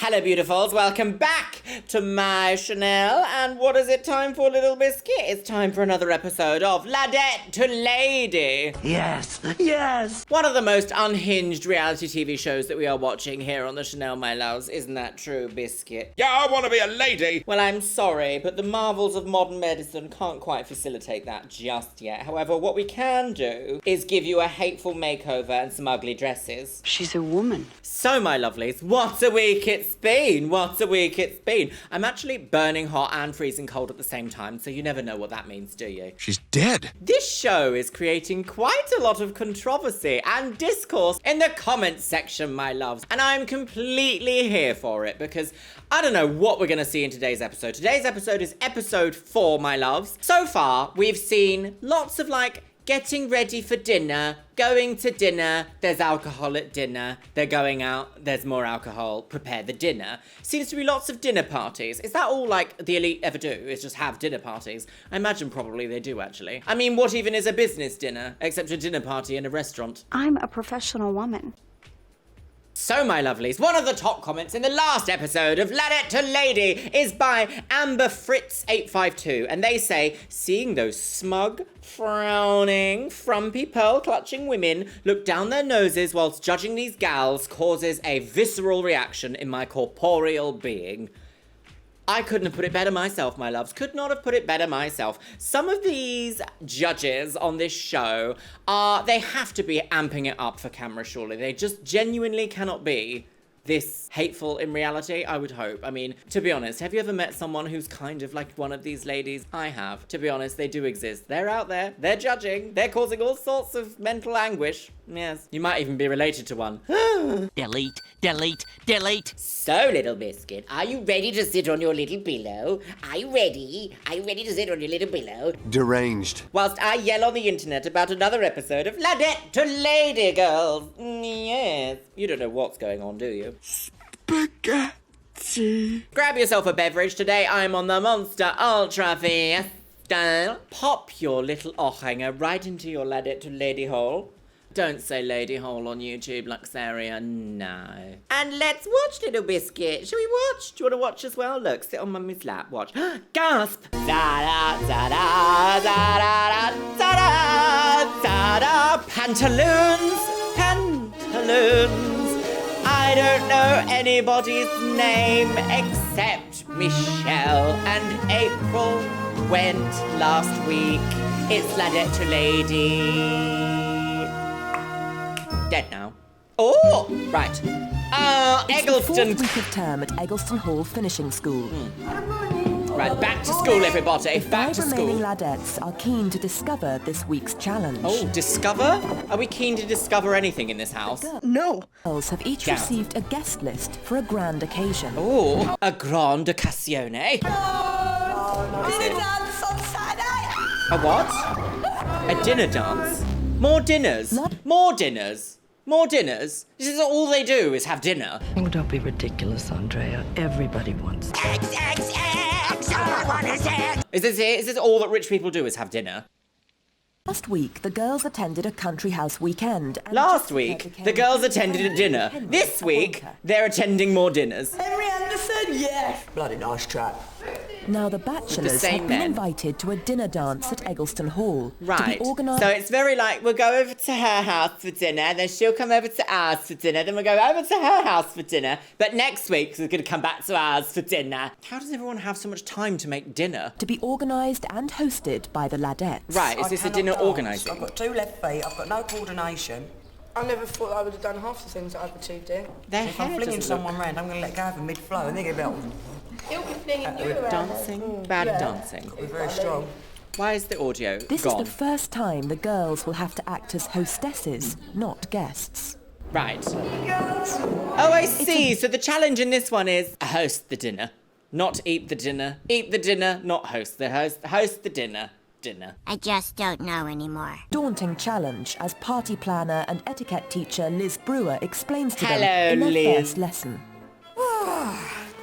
Hello, beautifuls. Welcome back to my Chanel. And what is it time for, Little Biscuit? It's time for another episode of Ladette to Lady. Yes. One of the most unhinged reality TV shows that we are watching here on the Chanel, my loves. Isn't that true, Biscuit? Yeah, I want to be a lady. Well, I'm sorry, but the marvels of modern medicine can't quite facilitate that just yet. However, what we can do is give you a hateful makeover and some ugly dresses. She's a woman. So, my lovelies, what a week it's been. What a week it's been. I'm actually burning hot and freezing cold at the same time, so you never know what that means, do you? She's dead. This show is creating quite a lot of controversy and discourse in the comments section, my loves. And I'm completely here for it because I don't know what we're going to see in today's episode. Today's episode is episode 4, my loves. So far, we've seen lots of getting ready for dinner, going to dinner, there's alcohol at dinner, they're going out, there's more alcohol, prepare the dinner. Seems to be lots of dinner parties. Is that all the elite ever do, is just have dinner parties? I imagine probably they do, actually. I mean, what even is a business dinner, except a dinner party in a restaurant? I'm a professional woman. So, my lovelies, one of the top comments in the last episode of Ladette to Lady is by Amber Fritz 852, and they say, seeing those smug, frowning, frumpy, pearl-clutching women look down their noses whilst judging these gals causes a visceral reaction in my corporeal being. I couldn't have put it better myself, my loves. Could not have put it better myself. Some of these judges on this show they have to be amping it up for camera, surely. They just genuinely cannot be this hateful in reality, I would hope. I mean, to be honest, have you ever met someone who's kind of like one of these ladies? I have. To be honest, they do exist. They're out there. They're judging. They're causing all sorts of mental anguish. Yes. You might even be related to one. Delete, delete, delete. So, Little Biscuit, are you ready to sit on your little pillow? Are you ready? Are you ready to sit on your little pillow? Deranged. Whilst I yell on the internet about another episode of Ladette to Lady, girls. Yes. You don't know what's going on, do you? Spaghetti. Grab yourself a beverage. Today I'm on the Monster Ultra Fiesta. Pop your little hanger right into your Ladette to Lady hole. Don't say lady hole on YouTube, Luxeria, no. And let's watch, Little Biscuit. Shall we watch? Do you want to watch as well? Look, sit on Mummy's lap, watch. Gasp! Da-da, da-da, da-da, da-da, da-da, pantaloons, pantaloons. I don't know anybody's name except Michelle and April went last week. It's Ladette to Lady. Dead now. Oh, right. Eggleston. It's the 4th week of term at Eggleston Hall Finishing School. Right, back to school, everybody. Back to Five remaining school. ladettes are keen to discover this week's challenge. Oh, discover? Are we keen to discover anything in this house? No. Girls have each Gals. received a guest list for a grand occasion. Oh, a grande occasione. Dance on Saturday. A what? A dinner dance? More dinners? More dinners? More dinners? This is all they do is have dinner. Oh, don't be ridiculous, Andrea. Everybody wants Is this it? Is this all that rich people do is have dinner? Last week, the girls attended a country house weekend. And Last just week, became the girls attended a dinner. Henry, This a week, banker. they're attending more dinners. Henry Anderson, yes. Bloody nice chap. Now the bachelors same have been men. invited to a dinner dance at Eggleston Hall. Right. To be organised. So it's very we'll go over to her house for dinner, then she'll come over to ours for dinner, then we'll go over to her house for dinner. But next week, we're going to come back to ours for dinner. How does everyone have so much time to make dinner? to be organised and hosted by the ladettes. Right, is this a dinner I've organising? got 2 left feet. I've got no coordination. I never thought I would have done half the things that I've achieved here. Their If I'm hair flinging doesn't look... someone round, I'm going to let go of them mid-flow and they get about... It'll be flinging you around. Dancing? Bad dancing. We're very strong. Why is the audio This gone? is the first time the girls will have to act as hostesses, not guests. Right. Oh, I see. So the challenge in this one is host the dinner, not eat the dinner. Eat the dinner, not host the host. Host the dinner. Dinner. I just don't know anymore. Daunting challenge as party planner and etiquette teacher Liz Brewer explains to Hello, them in their Liz. first lesson.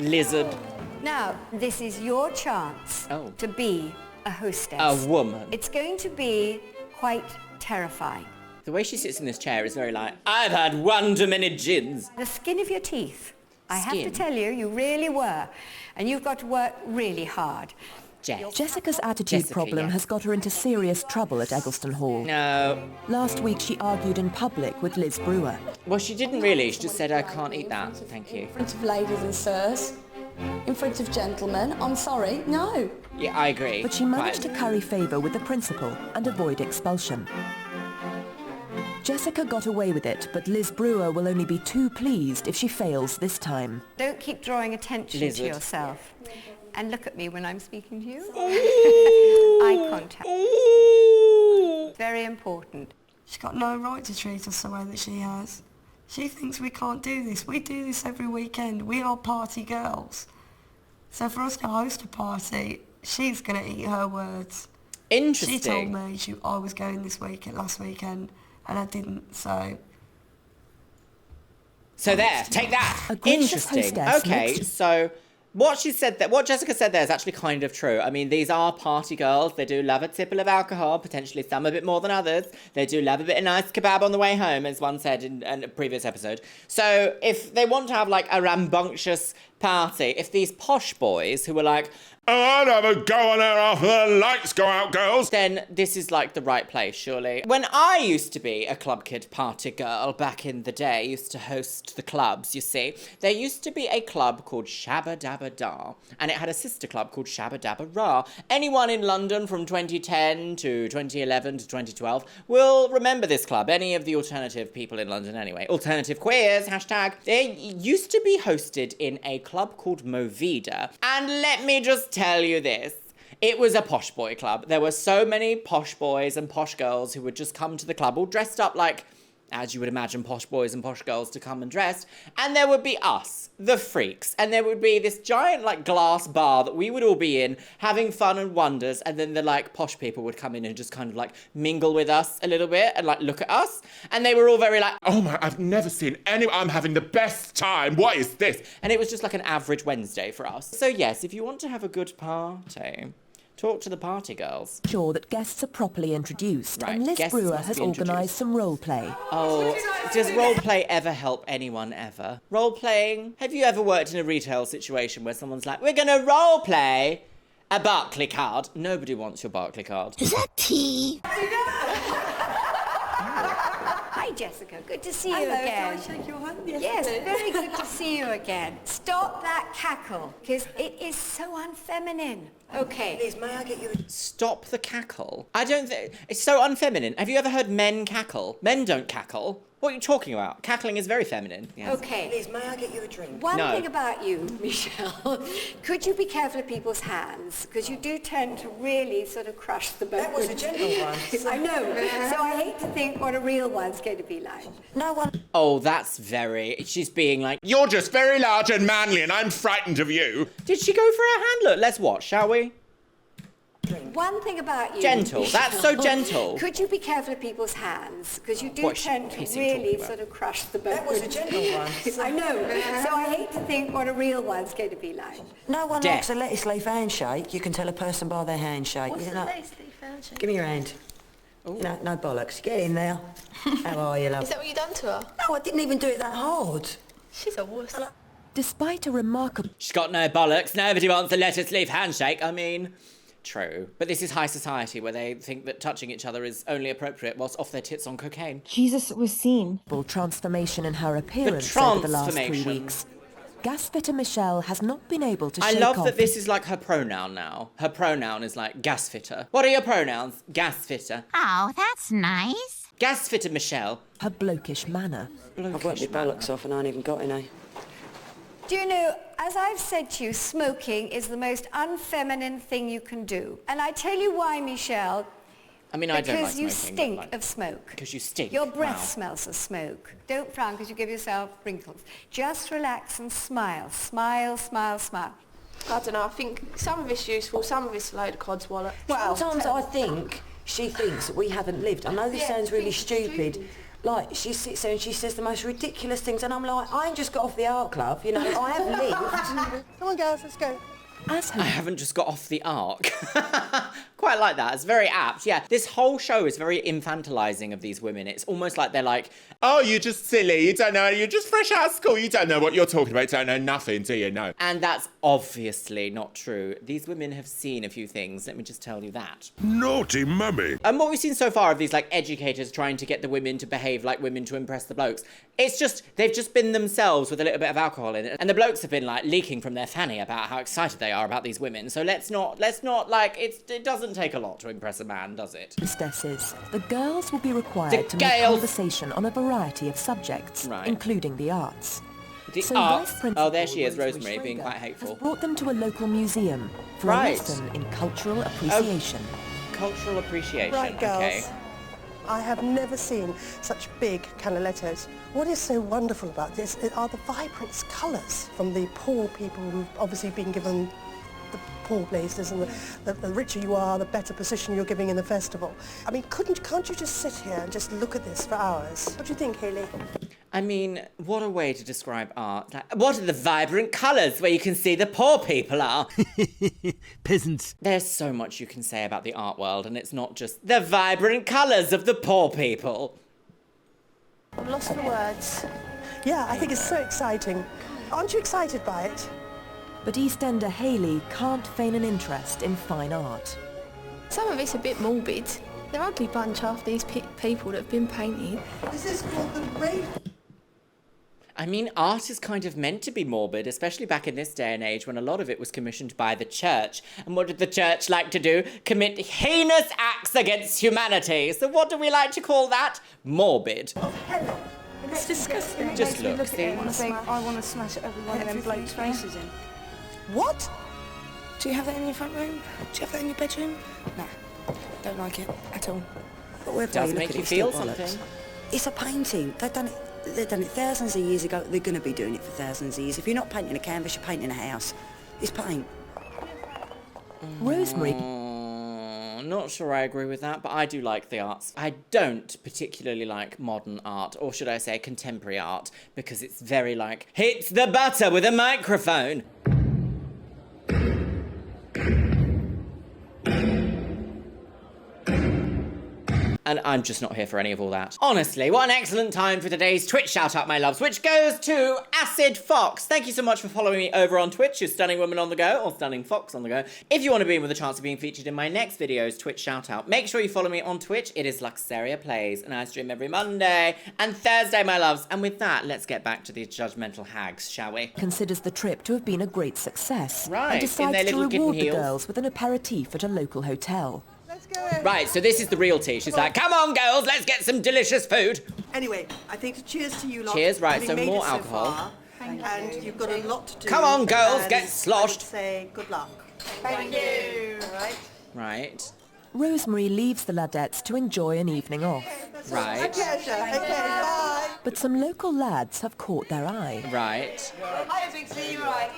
Lizard. Now, this is your chance to be a hostess. A woman. It's going to be quite terrifying. The way she sits in this chair is very I've had one too many gins. The skin of your teeth I have to tell you, you really were. And you've got to work really hard. Jessica's attitude problem has got her into serious trouble at Eggleston Hall. No. Last week she argued in public with Liz Brewer. Well, she didn't really. She just said, I can't eat that. Thank you. In front of ladies and sirs. In front of gentlemen. I'm sorry. No. Yeah, I agree. But she managed to curry favour with the principal and avoid expulsion. Jessica got away with it, but Liz Brewer will only be too pleased if she fails this time. Don't keep drawing attention Lizard. to yourself. And look at me when I'm speaking to you. Ooh. Eye contact. Ooh. Very important. She's got no right to treat us the way that she has. She thinks we can't do this. We do this every weekend. We are party girls. So for us to host a party, she's going to eat her words. Interesting. She told me I was going last weekend, and I didn't, so... So there, take that. A gracious Interesting. hostess Okay, makes- so what Jessica said there is actually kind of true. I mean, these are party girls. They do love a tipple of alcohol, potentially some a bit more than others. They do love a bit of nice kebab on the way home, as one said in a previous episode. So if they want to have like a rambunctious party, if these posh boys who are like, I'd have a go on her after the lights go out, girls. then this is like the right place, surely. When I used to be a club kid party girl back in the day, used to host the clubs, you see, there used to be a club called Shabba Dabba Da, and it had a sister club called Shabba Dabba Ra. Anyone in London from 2010 to 2011 to 2012 will remember this club. Any of the alternative people in London anyway. Alternative queers, hashtag. They used to be hosted in a club called Movida. And let me just tell you this. It was a posh boy club. There were so many posh boys and posh girls who would just come to the club all dressed up like, as you would imagine posh boys and posh girls to come and dress. And there would be us, the freaks. And there would be this giant like glass bar that we would all be in, having fun and wonders. And then the like posh people would come in and just kind of like mingle with us a little bit and like look at us. And they were all very like, Oh my, I've never seen anyone. I'm having the best time. What is this? and it was just like an average Wednesday for us. So yes, if you want to have a good party, talk to the party girls. Sure that guests are properly introduced, Right, and Liz guests Brewer must has be introduced. organised some role play. Oh, does role play ever help anyone ever? Role playing? Have you ever worked in a retail situation where someone's like, we're gonna role play a Barclay card? Nobody wants your Barclay card. Is that tea? Hi, Jessica. Good to see you Hello, again. can I shake your hand? Yes, very good to see you again. Stop that cackle, because it is so unfeminine. Okay. Liz, may I get you a... Stop the cackle. I don't think... It's so unfeminine. Have you ever heard men cackle? Men don't cackle. What are you talking about? Cackling is very feminine. Yes. Okay. Liz, may I get you a drink? One No. thing about you, Michelle, could you be careful of people's hands? Because you do tend to really sort of crush the boat. That was a gentle one. I know. So I hate to think what a real one's going to be like. No one... Oh, that's very... She's being like... You're just very large and manly and I'm frightened of you. Did she go for a hand look? Let's watch, shall we? One thing about you... Gentle. That's so gentle. Could you be careful of people's hands? Because you do What's she tend to pissing really talking about? sort of crush the boat. That was a gentle one. I know. So I hate to think what a real one's going to be like. No one Death. likes a lettuce leaf handshake. You can tell a person by their handshake. What's You the know- latest handshake? Give me your hand. No, no bollocks. Get in there. How are you, love? Is that what you done to her? No, I didn't even do it that hard. She's a wuss. Despite a remarkable... She's got no bollocks. Nobody wants a lettuce leaf handshake. I mean, true. But this is high society where they think that touching each other is only appropriate whilst off their tits on cocaine. Jesus was seen. transformation in her appearance over the last 3 transformation. weeks, gasfitter Michelle has not been able to I shake love off... that this is like her pronoun now. Her pronoun is like gasfitter. What are your pronouns? Gasfitter. Oh, that's nice. Gasfitter Michelle. her blokish manner. I've worked my bollocks off and I ain't even got any. Do you know, as I've said to you, smoking is the most unfeminine thing you can do. And I tell you why, Michelle. I mean, I don't like Because you smoking, stink but, like, of smoke. Because you stink. Your breath Wow. smells of smoke. Don't frown because you give yourself wrinkles. Just relax and smile. Smile, smile, smile. I don't know, I think some of it's useful, some of it's a load of codswallop. Sometimes I think she thinks that we haven't lived. I know this sounds really stupid. Like, she sits there and she says the most ridiculous things and I'm like, I ain't just got off the art club, you know, I have lived. Come on, girls, let's go. As I haven't just got off the ark. Quite like that. It's very apt. Yeah, this whole show is very infantilizing of these women. It's almost like they're like, Oh, you're just silly. You don't know. You're just fresh out of school. You don't know what you're talking about. You don't know nothing, do you? No. and that's obviously not true. These women have seen a few things. Let me just tell you that. Naughty mummy. And what we've seen so far of these like educators trying to get the women to behave like women to impress the blokes, it's just, they've just been themselves with a little bit of alcohol in it. And the blokes have been like leaking from their fanny about how excited they are about these women. So let's not like, it doesn't take a lot to impress a man, does it? Priestesses, the girls will be required to make girls. conversation on a variety of subjects, Right. including the arts. The So arts. Vice Principal Oh, there she is, Rosemary Rosemary, being Schrager quite has hateful. brought them to a local museum for Right. a lesson in cultural appreciation. Cultural appreciation, Right, girls. okay. I have never seen such big canalettos. What is so wonderful about this are the vibrant colours from the poor people who've obviously been given the poor places, and the richer you are, the better position you're giving in the festival. I mean, can't you just sit here and just look at this for hours? What do you think, Hayley? I mean, what a way to describe art. Like, what are the vibrant colours where you can see the poor people are? Peasants. There's so much you can say about the art world, and it's not just the vibrant colours of the poor people. I'm lost for words. Yeah, I think it's so exciting. Aren't you excited by it? But EastEnder Hayley can't feign an interest in fine art. Some of it's a bit morbid. They're an ugly bunch after these people that have been painted. This is called the rain. I mean, art is kind of meant to be morbid, especially back in this day and age when a lot of it was commissioned by the church. And what did the church like to do? Commit heinous acts against humanity. So what do we like to call that? Morbid. It's disgusting. Just look, see? I want to smash every one of them blokes' faces in. What? Do you have that in your front room? Do you have that in your bedroom? No, don't like it at all. But whether Does you look make at you it, feel it's still bollocks. something. It's a painting. They've done it thousands of years ago. They're going to be doing it for thousands of years. If you're not painting a canvas, you're painting a house. It's paint. Rosemary Not sure I agree with that, but I do like the arts. I don't particularly like modern art, or should I say contemporary art, because it's very like, hits the butter with a microphone. And I'm just not here for any of all that. Honestly, what an excellent time for today's Twitch shout-out, my loves, which goes to Acid Fox. Thank you so much for following me over on Twitch, you stunning woman on the go, or stunning fox on the go. If you want to be in with a chance of being featured in my next video's Twitch shout-out, make sure you follow me on Twitch. It is Luxeria Plays, and I stream every Monday and Thursday, my loves. And with that, let's get back to these judgmental hags, shall we? considers the trip to have been a great success Right, and in decides their to little kitten reward the heels. girls with an aperitif at a local hotel. Let's go. Right, so this is the real tea. She's like, come on, girls, let's get some delicious food. Anyway, I think cheers to you lot. Cheers, right, Having so made more it so alcohol. far, and you've got a lot to do. Come on, girls, and get sloshed. I would say good luck. Thank you. All right. Right, Rosemary leaves the Ladettes to enjoy an evening off. right, Pleasure. Okay, bye. But some local lads have caught their eye. right. Hi, Big C, right.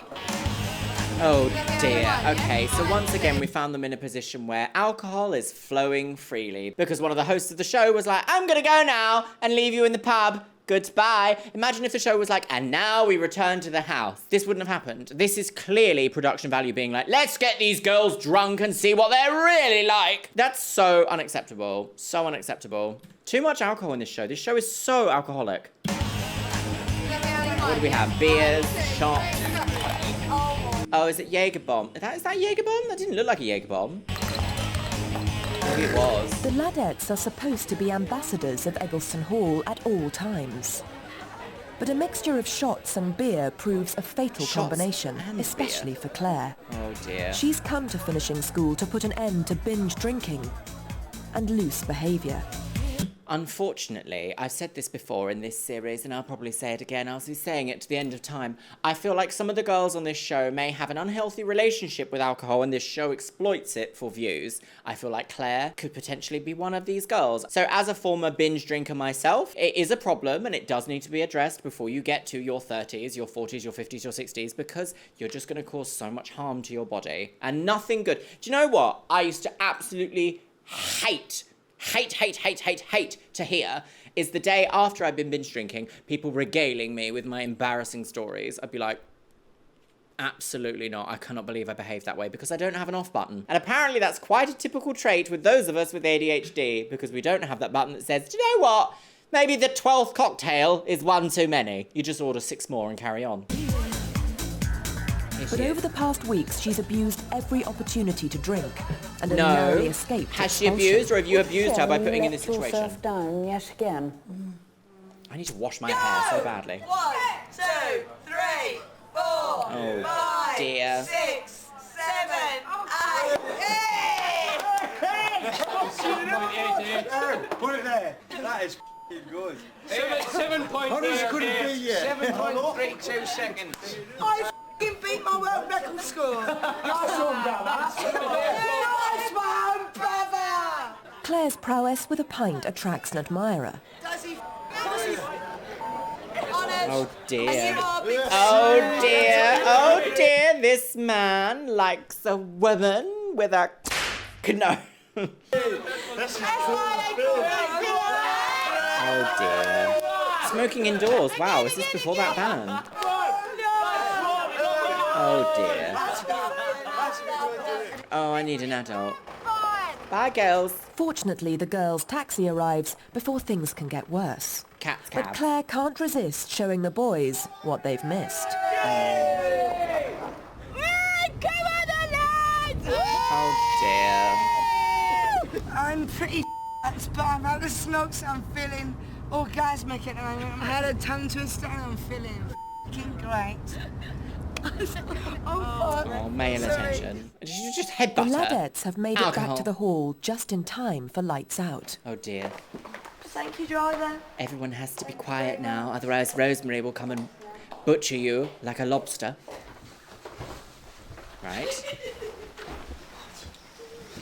Oh dear. Okay, so once again we found them in a position where alcohol is flowing freely because one of the hosts of the show was like, I'm gonna go now and leave you in the pub. Goodbye. Imagine if the show was like, and now we return to the house. This wouldn't have happened. This is clearly production value being like, let's get these girls drunk and see what they're really like. That's so unacceptable. So unacceptable. Too much alcohol in this show. This show is so alcoholic. What do we have? Beers, shots. Oh, is it Jaeger bomb? Is that Jaeger bomb? That didn't look like a Jaeger bomb. Maybe it was. The Ladettes are supposed to be ambassadors of Eggleston Hall at all times. But a mixture of shots and beer proves a fatal Shots combination, and especially beer. for Claire. Oh dear. She's come to finishing school to put an end to binge drinking and loose behaviour. Unfortunately, I've said this before in this series, and I'll probably say it again. I'll be saying it to the end of time. I feel like some of the girls on this show may have an unhealthy relationship with alcohol, and this show exploits it for views. I feel like Claire could potentially be one of these girls. So as a former binge drinker myself, it is a problem, and it does need to be addressed before you get to your 30s, your 40s, your 50s, your 60s, because you're just going to cause so much harm to your body. And nothing good. Do you know what? I used to absolutely hate to hear is the day after I've been binge drinking, people regaling me with my embarrassing stories. I'd be like, Absolutely not. I cannot believe I behaved that way because I don't have an off button. And apparently that's quite a typical trait with those of us with ADHD because we don't have that button that says, do you know what? Maybe the 12th cocktail is one too many. You just order 6 more and carry on. But over the past weeks, she's abused every opportunity to drink and has narrowly escaped. Has she abused, or have you abused her by putting in this situation? Down yet again. I need to wash my hair so badly. 1, 2, 3, 4, Oh, 5, dear. 6, 7, 8. Put it there. That is good. 7.32 seconds. I beat my world record score. Nice one, brother. Claire's prowess with a pint attracts an admirer. Does he? Oh dear. Oh dear. Oh dear. This man likes a woman with a... No. Oh dear. Smoking indoors. Wow, is this before that ban? Oh dear. Oh, I need an adult. Bye, girls. Fortunately, the girls' taxi arrives before things can get worse. Cat's But cab. Claire can't resist showing the boys what they've missed. Oh dear. I'm pretty but I've had the smokes, I'm feeling orgasmic at the moment. I've had a tongue twister and I'm feeling f***ing great. Oh, male attention. Did you just The headbutt her? Ladettes have made it Alcohol. back to the hall just in time for lights out. Oh dear. Thank you, driver. Everyone has to be quiet now, otherwise Rosemary will come and butcher you like a lobster. Right?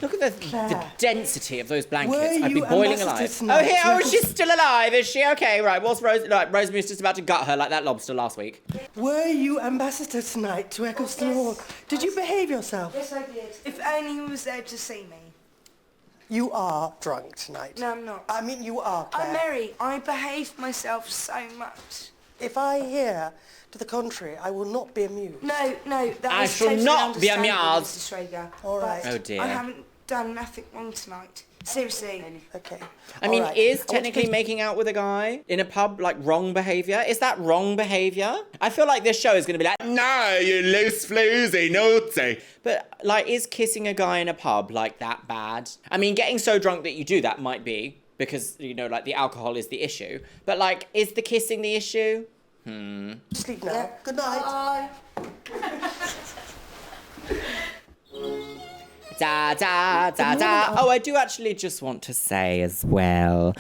Look at the density of those blankets. I'd be boiling alive. Oh, here! Oh, she's still alive, is she? Okay, right. What's Rosemary's just about to gut her like that lobster last week. Were you ambassador tonight to Eccleston Hall? Did you behave yourself? Yes, I did. If only he was there to see me. You are drunk tonight. No, I'm not. I mean, you are, Claire. I'm merry. I behaved myself so much. If I hear to the contrary, I will not be amused. No, that I was shall totally not be understandable, amused. Mr. Schrager. All right. But Oh, dear. I haven't done nothing wrong tonight. Seriously. Okay. I mean, All right. is I want technically to- making out with a guy in a pub like wrong behaviour? Is that wrong behaviour? I feel like this show is going to be like, No, you loose floozy, naughty. but like, is kissing a guy in a pub like that bad? I mean, getting so drunk that you do that might be because, you know, like the alcohol is the issue. But like, is the kissing the issue? Sleep now. Good night. Da da da da. Oh, I do actually just want to say as well,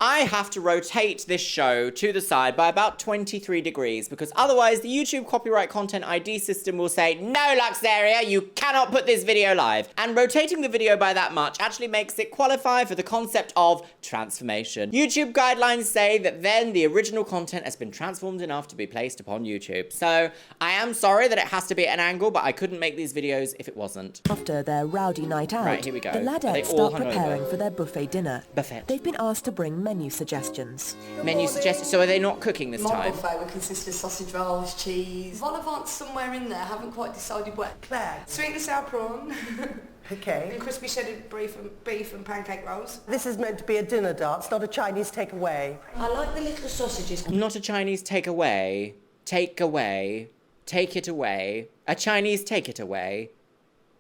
I have to rotate this show to the side by about 23 degrees because otherwise the YouTube copyright content ID system will say, no, Luxeria, you cannot put this video live. And rotating the video by that much actually makes it qualify for the concept of transformation. YouTube guidelines say that then the original content has been transformed enough to be placed upon YouTube. So I am sorry that it has to be at an angle, but I couldn't make these videos if it wasn't. After their rowdy night out, Right, here we go. the Are they Ladettes all start hungover? preparing for their buffet dinner. Buffet. They've been asked to bring menu suggestions. Menu suggested. So are they not cooking this My time? buffet would consist of sausage rolls, cheese. Vol au vent somewhere in there, haven't quite decided where. Claire. Sweet and sour prawn. Okay. And crispy shredded beef and pancake rolls. This is meant to be a dinner dance, not a Chinese takeaway. I like the little sausages. Not a Chinese takeaway. Take away. Take it away. A Chinese take it away.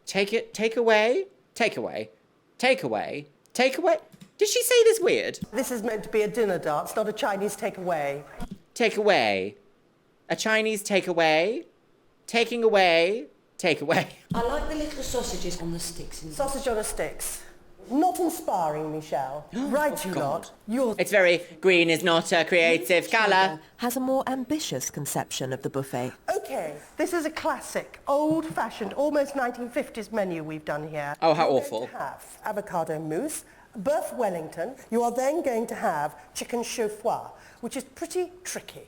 Take it. Take away. Take away. Take away. Take away. Did she say this weird? This is meant to be a dinner dance, not a Chinese takeaway. Take away. A Chinese takeaway. Taking away. Take away. I like the little sausages on the sticks. Sausage on a sticks. Not inspiring, Michelle. Right, you God. lot. You're... It's very green is not a creative colour. Has a more ambitious conception of the buffet. Okay, this is a classic, old-fashioned, almost 1950s menu we've done here. Oh, how You're going awful. to have avocado mousse, Bœuf Wellington. You are then going to have chicken chaud froid, which is pretty tricky.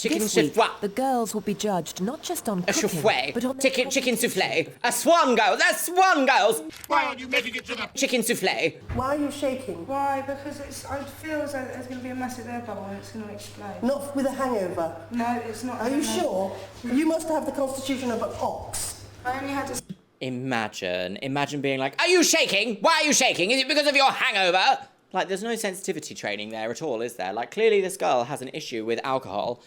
Chicken This week, souffle. the girls will be judged not just on A cooking, souffle. but on their Chicken souffle. A swan girls. A swan girls. Why aren't you making it to the... Chicken souffle. Why are you shaking? Why? Because I feel as though there's going to be a massive air bubble and it's going to explode. Not with a hangover. No, it's not. Are you sure? You must have the constitution of an ox. I only had to... Imagine being like, are you shaking? Why are you shaking? Is it because of your hangover? Like, there's no sensitivity training there at all, is there? Like, clearly this girl has an issue with alcohol.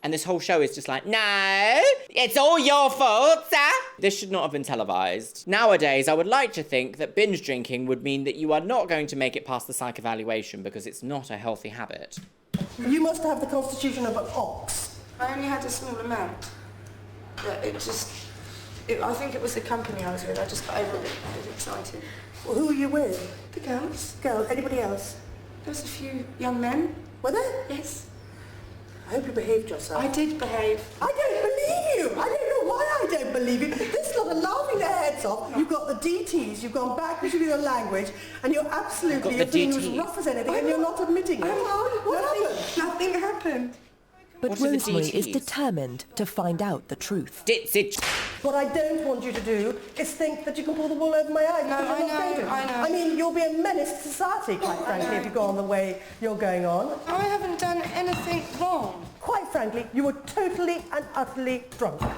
And this whole show is just like, no, it's all your fault, sir. This should not have been televised. Nowadays, I would like to think that binge drinking would mean that you are not going to make it past the psych evaluation because it's not a healthy habit. You must have the constitution of an ox. I only had a small amount. But I think it was the company I was with. I just got over it. I was excited. Well, who are you with? The girls. Girls. Anybody else? There was a few young men. Were there? Yes. I hope you behaved yourself. I did behave. I don't believe you. I don't know why I don't believe you. This lot are laughing their heads off. You've got the DTs, you've gone backwards with your language, and you're absolutely being as rough as anything, and you're not admitting it. What happened? Nothing happened. But What are the Rosemary is DTs? determined to find out the truth. What I don't want you to do is think that you can pull the wool over my eyes. No, because you're not going to. I know. I mean, you'll be a menace to society, quite frankly, if you go on the way you're going on. I haven't done anything wrong. Quite frankly, you were totally and utterly drunk. I'm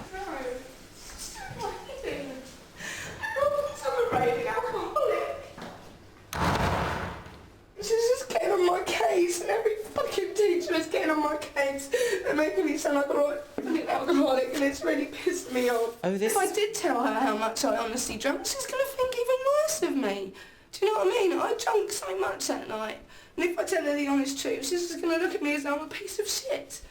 a raving alcoholic. She's just getting on my case, and every fucking teacher is getting on my case. They're making me sound like an alcoholic, and it's really pissed me off. If I did tell her how much I honestly drank, she's going to think even worse of me. Do you know what I mean? I drank so much that night. And if I tell her the honest truth, she's just going to look at me as though I'm a piece of shit.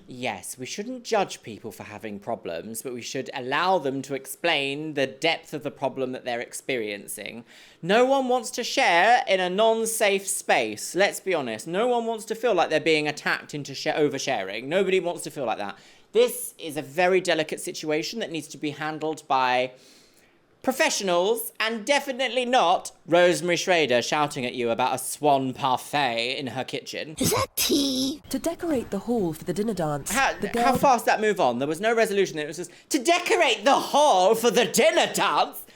Yes, we shouldn't judge people for having problems, but we should allow them to explain the depth of the problem that they're experiencing. No one wants to share in a non-safe space. Let's be honest. No one wants to feel like they're being attacked into oversharing. Nobody wants to feel like that. This is a very delicate situation that needs to be handled by professionals, and definitely not Rosemary Schrader shouting at you about a swan parfait in her kitchen. Is that tea? To decorate the hall for the dinner dance, How fast that move on? There was no resolution. It was just, to decorate the hall for the dinner dance?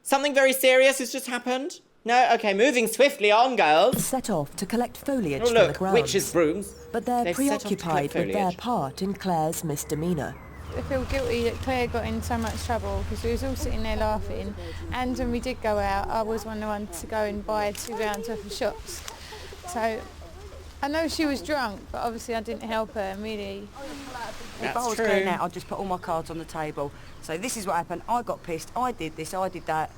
Something very serious has just happened? No? Okay, moving swiftly on, girls. set off to collect foliage Oh, from the look, grounds. witches' brooms. But they're They've set off to preoccupied collect with their foliage. part in Claire's misdemeanour. I feel guilty that Claire got in so much trouble because we was all sitting there laughing, and when we did go out I was one of the ones to go and buy 2 rounds worth of shots. So I know she was drunk, but obviously I didn't help her really. If I was going out, I'd just put all my cards on the table. So this is what happened. I got pissed. I did this. I did that.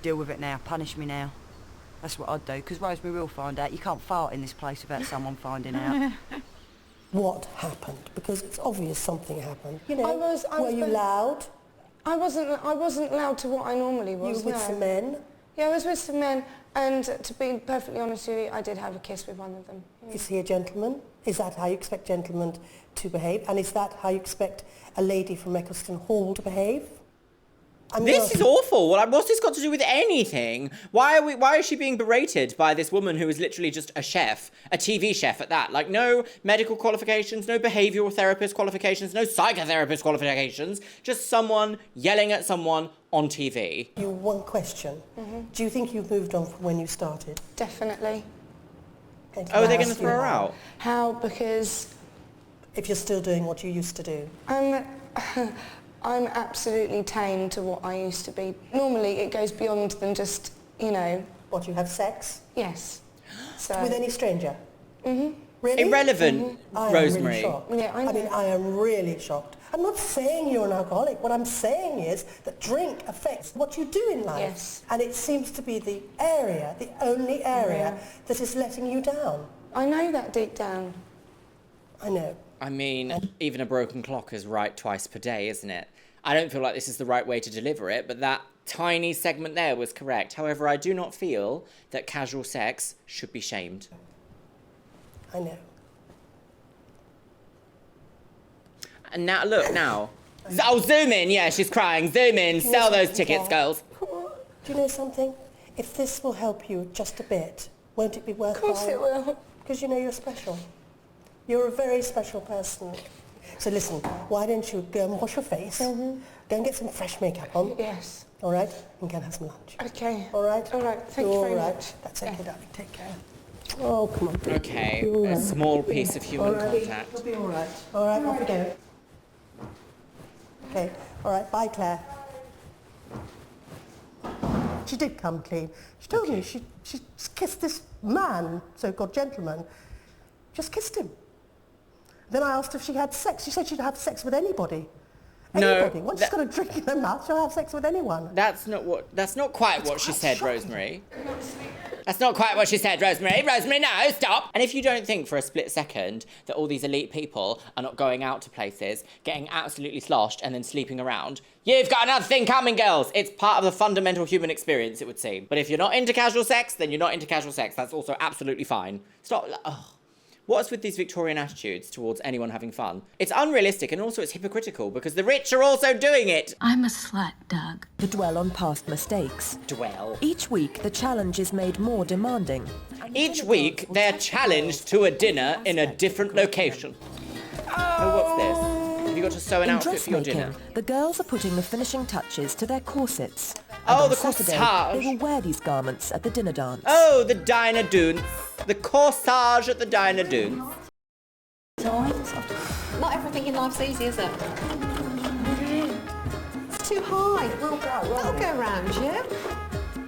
Deal with it now. Punish me now. That's what I'd do. Because Rosemary will find out. You can't fart in this place without someone finding out. What happened? Because it's obvious something happened. You know, I was were you loud? I wasn't loud to what I normally was. You were with no. some men? Yeah, I was with some men, and to be perfectly honest with you, I did have a kiss with one of them. Yeah. Is he a gentleman? Is that how you expect gentlemen to behave? And is that how you expect a lady from Eccleston Hall to behave? This is awful. What's this got to do with anything? Why is she being berated by this woman who is literally just a chef, a TV chef at that? Like, no medical qualifications, no behavioural therapist qualifications, no psychotherapist qualifications, just someone yelling at someone on TV. One question. Do you think you've moved on from when you started? Definitely. Oh, are they going to throw her out? How? Because... If you're still doing what you used to do? I'm absolutely tame to what I used to be. Normally it goes beyond than just, you know... What, you have sex? Yes. So, with any stranger? Mm-hmm. Really? Irrelevant, I Rosemary. am really shocked. Yeah, I know. I am really shocked. I'm not saying you're an alcoholic. What I'm saying is that drink affects what you do in life. Yes. And it seems to be the only area that is letting you down. I know that deep down. I know. I mean, even a broken clock is right twice per day, isn't it? I don't feel like this is the right way to deliver it, but that tiny segment there was correct. However, I do not feel that casual sex should be shamed. I know. And now, look, now. Oh, zoom in. Yeah, she's crying. Zoom in. Sell those tickets, girls. Do you know something? If this will help you just a bit, won't it be worthwhile? Of course it will. Because you know you're special. You're a very special person. So listen, why don't you go and wash your face, go and get some fresh makeup on. Yes. All right? And go and have some lunch. Okay. All right? All right, thank you very much. That's okay, darling. Take care. Oh, come on. Okay, a small piece of human contact. You'll be all right. All right, off we go. Okay, all right, bye, Claire. She did come clean. She told me she kissed this man, so-called gentleman, just kissed him. Then I asked if she had sex. She said she'd have sex with anybody. Anybody. Once she's got a drink in her mouth, she'll have sex with anyone. That's not quite what she said, Rosemary. That's not quite what she said, Rosemary. Rosemary, no, stop! And if you don't think for a split second that all these elite people are not going out to places, getting absolutely sloshed and then sleeping around, you've got another thing coming, girls! It's part of the fundamental human experience, it would seem. But if you're not into casual sex, then you're not into casual sex. That's also absolutely fine. Stop. Ugh. What's with these Victorian attitudes towards anyone having fun? It's unrealistic and also it's hypocritical because the rich are also doing it. I'm a slut, Doug. To dwell on past mistakes. Dwell. Each week, the challenge is made more demanding. Each week, they're challenged to a dinner in a different location. Oh, what's this? Have you got to sew an outfit for your dinner? The girls are putting the finishing touches to their corsets. Oh, and the on Saturday, corsage. they will wear these garments at the dinner dance. Oh, the diner doons. The corsage at the diner doons. Not everything in life's easy, is it? It's too high. We'll go around, yeah?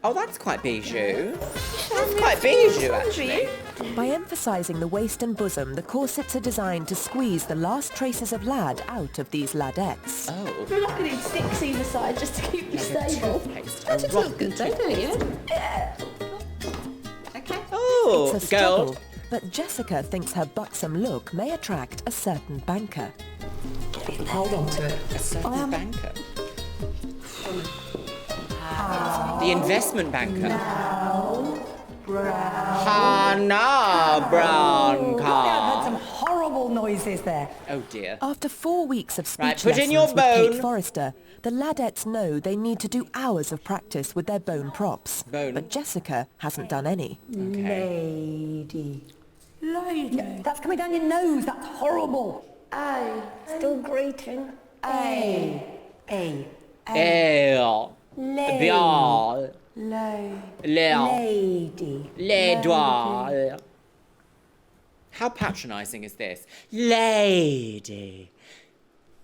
Oh, that's quite bijou. That's quite bijou, actually. By emphasising the waist and bosom, the corsets are designed to squeeze the last traces of lad out of these ladettes. Oh. We're not going to need 6 either side just to keep you stable. That just looks good though, don't you? Yeah. Okay. Oh, It's a girl. struggle, but Jessica thinks her buxom look may attract a certain banker. Hold on to it. A certain banker. The investment banker. Hannah Brown I've heard some horrible noises there. Oh dear. After 4 weeks of speech Right, put in lessons your with bone. Kate Forrester, the ladettes know they need to do hours of practice with their bone props. But Jessica hasn't done any. Lady. That's coming down your nose. That's horrible. A. Still grating. A. Elle. Bien. Lady. Les doigts. How patronising is this? Lady.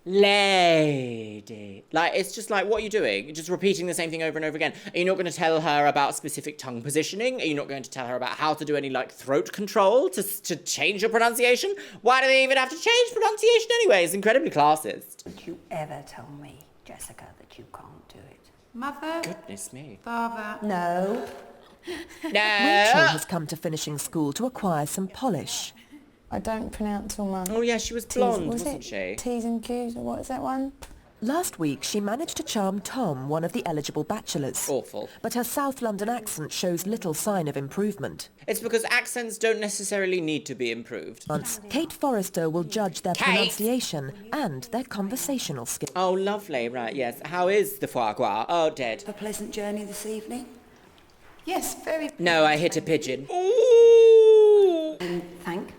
Lady. Like, it's just like, what are you doing? You're just repeating the same thing over and over again. Are you not going to tell her about specific tongue positioning? Are you not going to tell her about how to do any, like, throat control to change your pronunciation? Why do they even have to change pronunciation anyway? It's incredibly classist. Don't you ever tell me, Jessica, that you can't do it. Mother. Goodness me. Father. No. No. Rachel has come to finishing school to acquire some polish. I don't pronounce all my... Oh yeah, she was blonde, wasn't she? T's and Q's, or what is that one? Last week, she managed to charm Tom, one of the eligible bachelors. Awful. But her South London accent shows little sign of improvement. It's because accents don't necessarily need to be improved. Once, Kate Forrester will judge their Kate! pronunciation and their conversational skills. Oh, lovely, right, yes. How is the foie gras? Oh, dead. A pleasant journey this evening? Yes, very. No, I hit a pigeon. Ooh. Thank.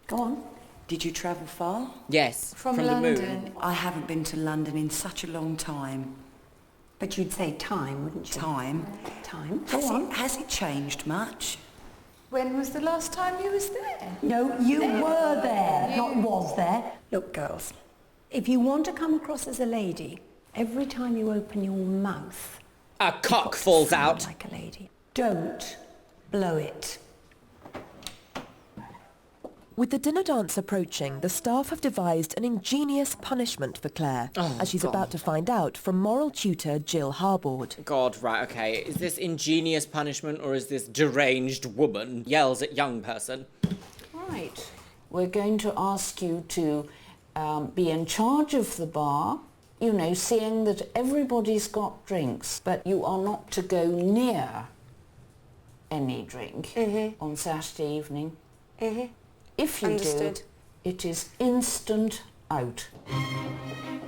Go on. Did you travel far? Yes, From the London. moon. I haven't been to London in such a long time. But you'd say time, wouldn't you? Time. Has it changed much? When was the last time you was there? No, you were there, not was there. Look, girls, if you want to come across as a lady, every time you open your mouth, A cock falls out. like a lady. Don't blow it. With the dinner dance approaching, the staff have devised an ingenious punishment for Claire, as she's about to find out from moral tutor Jill Harbord. God, right, okay. Is this ingenious punishment or is this deranged woman yells at young person? Right. We're going to ask you to be in charge of the bar, you know, seeing that everybody's got drinks, but you are not to go near any drink on Saturday evening. If you do, it is instant out.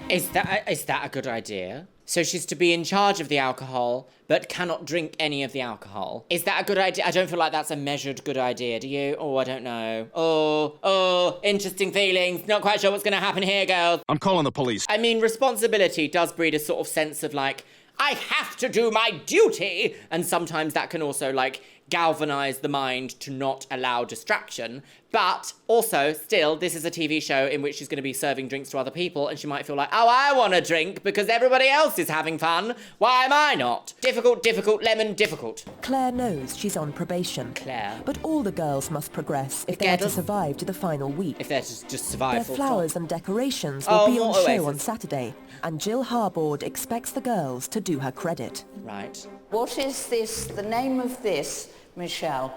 Is that a good idea? So she's to be in charge of the alcohol, but cannot drink any of the alcohol. Is that a good idea? I don't feel like that's a measured good idea, do you? Oh, I don't know. Oh, interesting feelings. Not quite sure what's going to happen here, girls. I'm calling the police. I mean, responsibility does breed a sort of sense of like, I have to do my duty. And sometimes that can also like galvanize the mind to not allow distraction. But also, still, this is a TV show in which she's going to be serving drinks to other people, and she might feel like, oh, I want a drink because everybody else is having fun. Why am I not? Difficult, lemon, difficult. Claire knows she's on probation. Claire. But all the girls must progress if they're to survive to the final week. If they're to just survive. Their flowers and decorations will be on show on Saturday, and Jill Harbord expects the girls to do her credit. Right. What is this, the name of this, Michelle?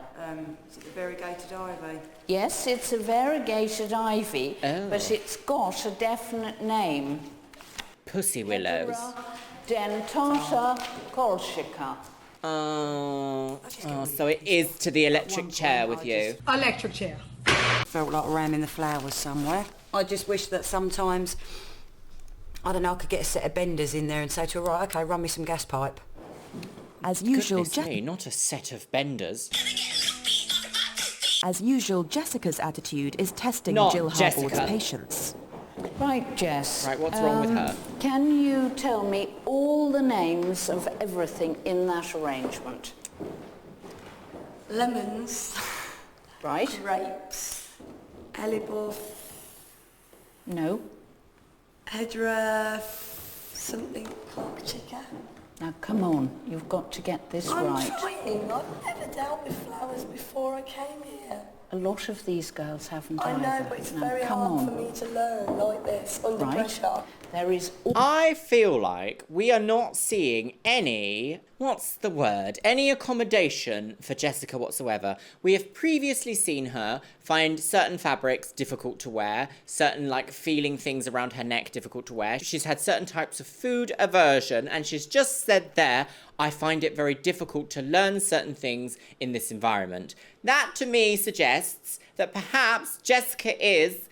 Is it the variegated ivy? Yes, it's a variegated ivy, but it's got a definite name. Pussy willows. Dentata colchica. Oh, so it is to the electric chair with you. Electric chair. Felt like ramming the flowers somewhere. I just wish that sometimes, I don't know, I could get a set of benders in there and say to her, right, okay, run me some gas pipe. As usual, not a set of benders. As usual, Jessica's attitude is testing Not Jill Jessica. Harbord's patience. Right, Jess. Right, what's wrong with her? Can you tell me all the names of everything in that arrangement? Lemons. Right. Grapes. Elibor. No. Hedra. Something colchica. Now, come on. You've got to get this right. I'm trying. I've never dealt with flowers before I came here. A lot of these girls haven't I know, either. but it's Now, very come hard on. for me to learn like this, under pressure. There is... I feel like we are not seeing any, any accommodation for Jessica whatsoever. We have previously seen her find certain fabrics difficult to wear, certain like feeling things around her neck difficult to wear. She's had certain types of food aversion, and she's just said there, I find it very difficult to learn certain things in this environment. That to me suggests that perhaps Jessica is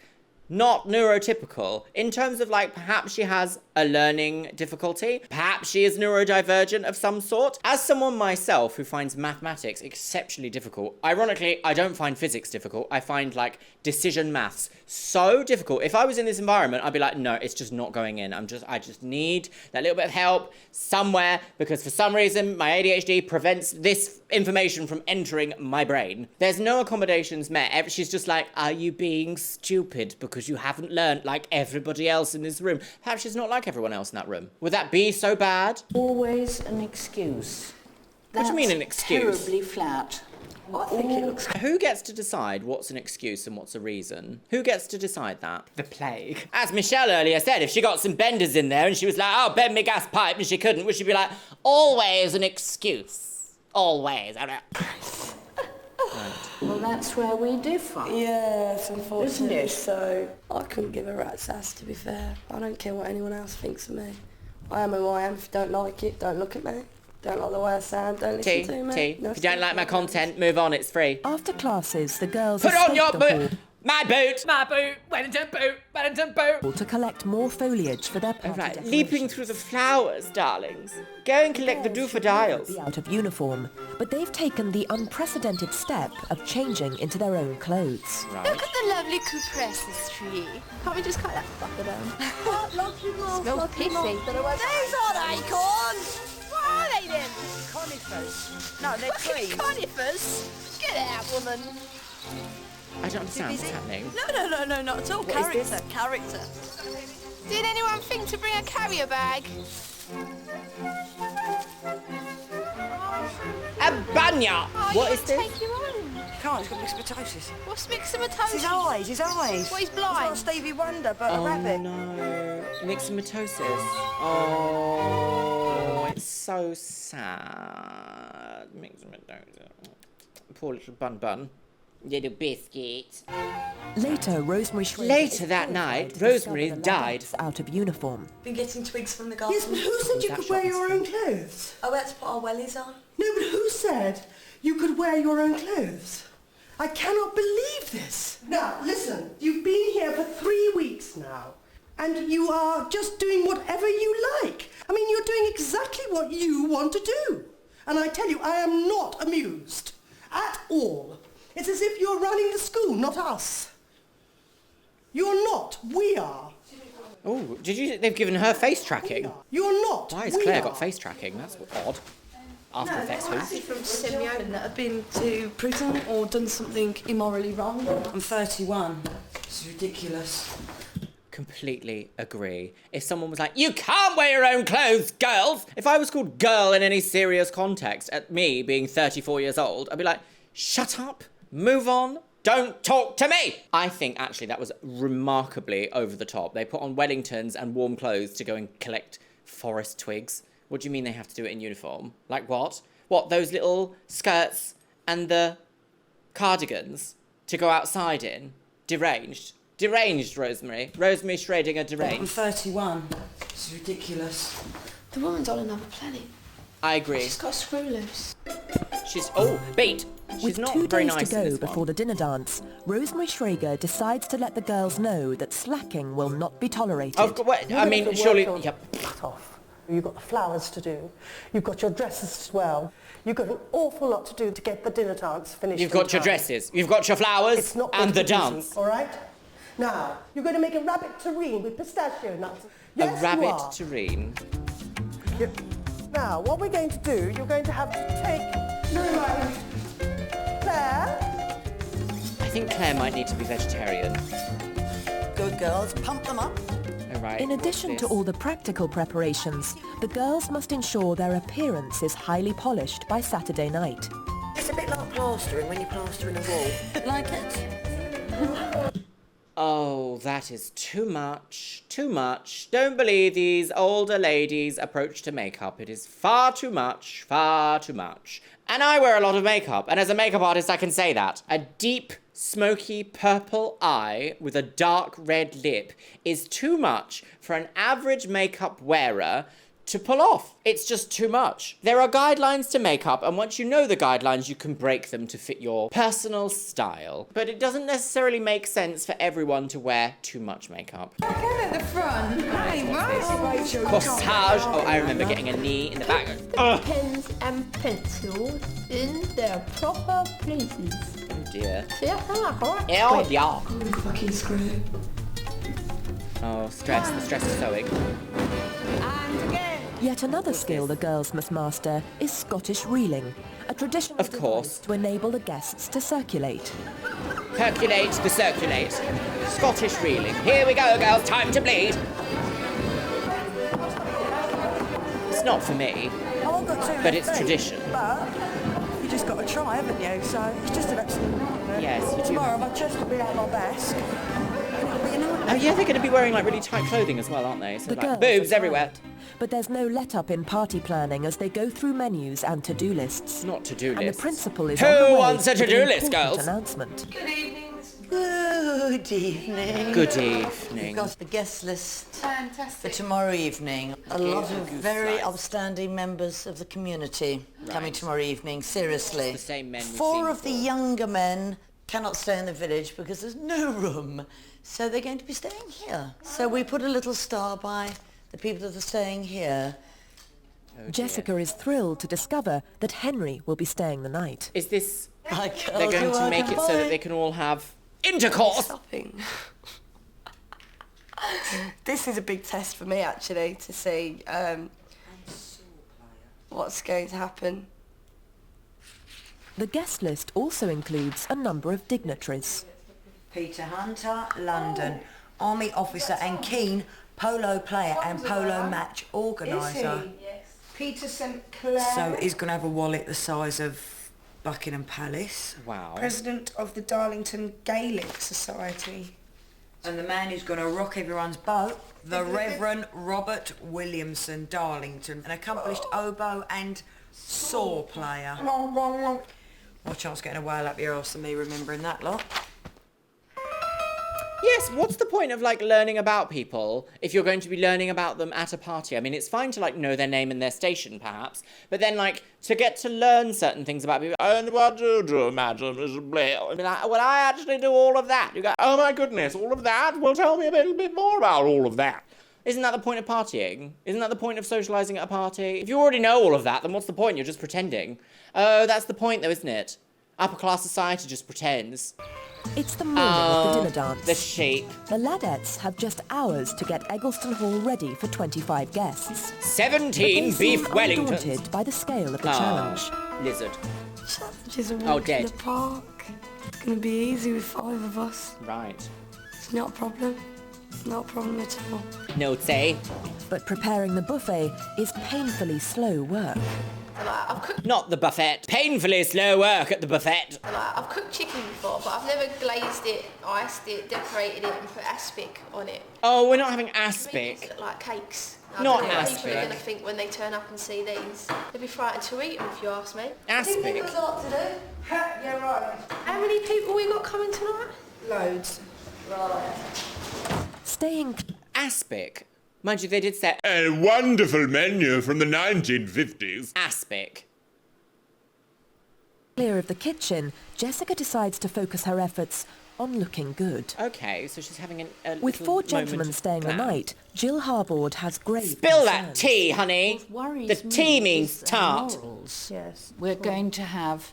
not neurotypical in terms of like perhaps she has a learning difficulty, perhaps she is neurodivergent of some sort. As someone myself who finds mathematics exceptionally difficult, ironically I don't find physics difficult, I find like decision maths so difficult. If I was in this environment I'd be like, no, it's just not going in. I just need that little bit of help somewhere because for some reason my ADHD prevents this information from entering my brain. There's no accommodations met. She's just like, are you being stupid because you haven't learned like everybody else in this room? Perhaps she's not like everyone else in that room. Would that be so bad? Always an excuse. What do you mean an excuse? Terribly flat. I think it looks... Who gets to decide what's an excuse and what's a reason? Who gets to decide that? The plague. As Michelle earlier said, if she got some benders in there and she was like, oh, bend me gas pipe, and she couldn't, would she be like, always an excuse? Always. I don't know. Right. Well, that's where we differ. Yes, unfortunately. Isn't it? So, I couldn't give a rat's ass, to be fair. I don't care what anyone else thinks of me. I am who I am. If you don't like it, don't look at me. Don't like the way I sound, don't listen to me. If you don't like my content, move on, it's free. After classes, the girls Put on your escape the hall boot! My boot! Wellington boot! to collect more foliage for their party Right, decorations. leaping through the flowers, darlings. Go and collect the daffodils. Be out of uniform, but they've taken the unprecedented step of changing into their own clothes. Look at the lovely cupressus tree. Can't we just cut that fucker down? Smells pissy. These are acorns! What are they then? Conifers. No, they're Fucking trees. conifers? Get out, woman. I don't understand what's happening. No, not at all. What is Character. Did anyone think to bring a carrier bag? A banya! Oh, What you is can this? Take your own. Can't, he's got myxomatosis. What's It's myxomatosis? his eyes, his eyes. What, he's It's like blind? Stevie Wonder, but a Oh rabbit. no. Myxomatosis. Oh, it's so sad. Myxomatosis. Poor little bun. Little biscuit. Later, Rosemary Later that night, Rosemary died. Out of uniform. Been getting twigs from the garden. Yes, but who said you could wear your own clothes? Oh, let's put our wellies on. No, but who said you could wear your own clothes? I cannot believe this. Now, listen, you've been here for 3 weeks now, and you are just doing whatever you like. I mean, you're doing exactly what you want to do. And I tell you, I am not amused at all. It's as if you're running the school, not us. You're not. We are. Oh, they've given her face tracking. You're not. Why has Claire got face tracking? That's odd. After Effects Who? From semi-open that have been to prison or done something immorally wrong. I'm 31. It's ridiculous. Completely agree. If someone was like, you can't wear your own clothes, girls! If I was called girl in any serious context, at me being 34 years old, I'd be like, shut up, move on, don't talk to me! I think actually that was remarkably over the top. They put on Wellingtons and warm clothes to go and collect forest twigs. What do you mean they have to do it in uniform? Like what? What, those little skirts and the cardigans to go outside in? Deranged. Deranged, Rosemary. Rosemary Schrödinger deranged. I'm 31. It's ridiculous. The woman's on another planet. I agree. She's got a screw loose. Bait. She's With not 2 very days nice to in go this before one. the dinner dance, Rosemary Schrager decides to let the girls know that slacking will not be tolerated. Surely... Yep. Cut off. You've got the flowers to do. You've got your dresses as well. You've got an awful lot to do to get the dinner dance finished. You've got your dresses, you've got your flowers, It's not and the going to be dance. easy, all right? Now, you're going to make a rabbit terrine with pistachio nuts. Yes, A rabbit you are. terrine. Now, what we're going to do, you're going to have to take... No, right. Claire? I think Claire might need to be vegetarian. Good girls, pump them up. Right, In addition to all the practical preparations, the girls must ensure their appearance is highly polished by Saturday night. It's a bit like plastering when you're plastering a wall. Like it? Oh, that is too much. Too much. Don't believe these older ladies' approach to makeup. It is far too much. Far too much. And I wear a lot of makeup, and as a makeup artist I can say that. A deep, smoky purple eye with a dark red lip is too much for an average makeup wearer to pull off. It's just too much. There are guidelines to makeup, and once you know the guidelines, you can break them to fit your personal style. But it doesn't necessarily make sense for everyone to wear too much makeup. Come at the front. Hey, Rachel. Corsage. Oh, I remember getting a knee in the back. Pens and pencils in their proper places. Oh dear. Yeah, Oh dear. Fucking screw. Oh, stress. The stress of sewing. Yet another skill the girls must master is Scottish reeling, a traditional Of course. device to enable the guests to circulate. Percolate the circulate. Scottish reeling. Here we go, girls. Time to bleed. It's not for me, I've got to but it's say, tradition. But you just got to try, haven't you? So it's just an absolute nightmare. Yes, you do. Tomorrow my chest will be at my best. Oh yeah, they're going to be wearing like really tight clothing as well, aren't they? So The like girls boobs are everywhere. tired, but there's no let-up in party planning as they go through menus and to-do lists. Not to-do And the lists. principal is Who on the way wants a with an to-do list, important girls? announcement. Good evening. Good evening. Good evening. We've got the guest list for Fantastic. tomorrow evening. A lot of goose very slice. upstanding members of the community coming Right. tomorrow evening, seriously. The same men we've 4 seen of the before. younger men cannot stay in the village because there's no room. So they're going to be staying here. So we put a little star by the people that are staying here. Oh, dear. Jessica is thrilled to discover that Henry will be staying the night. Is this... They're They're going to make it so that they can all have intercourse. Stopping. This is a big test for me, actually, to see what's going to happen. The guest list also includes a number of dignitaries. Peter Hunter, London, Army officer and keen polo player and polo match organiser. Peter St. Clair. So he's going to have a wallet the size of Buckingham Palace. Wow. President of the Darlington Gaelic Society. And the man who's going to rock everyone's boat, the Reverend Robert Williamson Darlington, an accomplished oboe and saw player. Watch out, getting a whale up your arse and me remembering that lot. Yes, what's the point of like learning about people if you're going to be learning about them at a party? I mean, it's fine to like know their name and their station perhaps, but then like to get to learn certain things about people. And what do you do, Madam Mrs. Blair? Be like, well, I actually do all of that. You go, Oh my goodness, all of that? Well, tell me a little bit more about all of that. Isn't that the point of partying? Isn't that the point of socialising at a party? If you already know all of that, then what's the point? You're just pretending. Oh, that's the point though, isn't it? Upper class society just pretends. It's the morning of the dinner dance. The sheep. The Ladettes have just hours to get Eggleston Hall ready for 25 guests. 17 beef Wellingtons. Undaunted by the scale of the challenge. Lizard. Just Oh, dead. To the park. It's going to be easy with 5 of us. Right. It's not a problem. Not a problem at all. No say. But preparing the buffet is painfully slow work. Not the buffet. Painfully slow work at the buffet. I've cooked chicken before, but I've never glazed it, iced it, decorated it and put aspic on it. Oh, we're not having aspic. Look like cakes. Not People are aspic. going to think when they turn up and see these. They'd be frightened to eat them if you ask me. Aspic. Think there's a lot to do. Yeah, right. How many people we got coming tonight? Loads. Right. Staying... Aspic. Mind you, they did say A wonderful menu from the 1950s. aspic. Clear of the kitchen, Jessica decides to focus her efforts on looking good. Okay, so she's having a With little 4 gentlemen moment of staying the glam. night, Jill Harbord has grave Spill that concerns. tea, honey. The tea means tart. Yes. We're going to have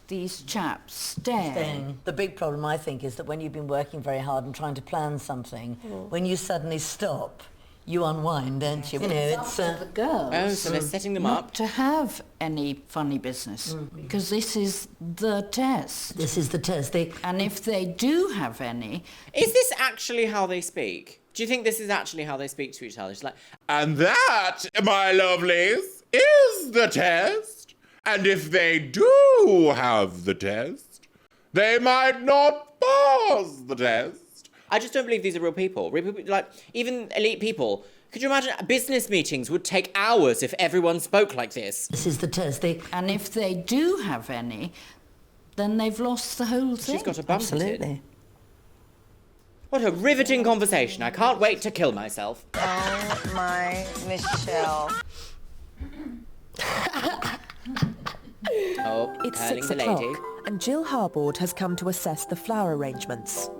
these chaps staying. The big problem, I think, is that when you've been working very hard and trying to plan something, when you suddenly stop, you unwind, don't you? You know, it's the girls. Oh, so they're setting them not up. to have any funny business, because this is the test. This is the test. And if they do have any... Is this actually how they speak? Do you think this is actually how they speak to each other? It's like, And that, my lovelies, is the test. And if they do have the test, they might not pass the test. I just don't believe these are real people. Real people, like, even elite people. Could you imagine business meetings would take hours if everyone spoke like this? This is the test. And if they do have any, then they've lost the whole thing. She's got a bump at it. Absolutely. What a riveting conversation. I can't wait to kill myself. Oh my Michelle. Oh, It's curling 6 the o'clock, lady. and Jill Harbord has come to assess the flower arrangements.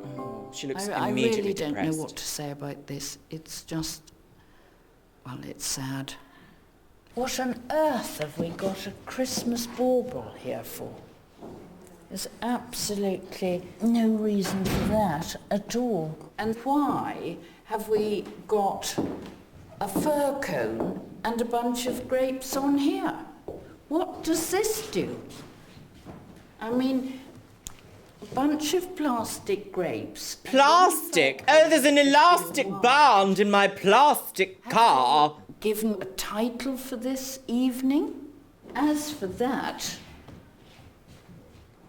She looks I immediately really don't depressed. know what to say about this. It's just... well, it's sad. What on earth have we got a Christmas bauble here for? There's absolutely no reason for that at all. And why have we got a fir cone and a bunch of grapes on here? What does this do? I mean, a bunch of plastic grapes. Plastic? Oh, there's an elastic band in my plastic car. Given a title for this evening? As for that,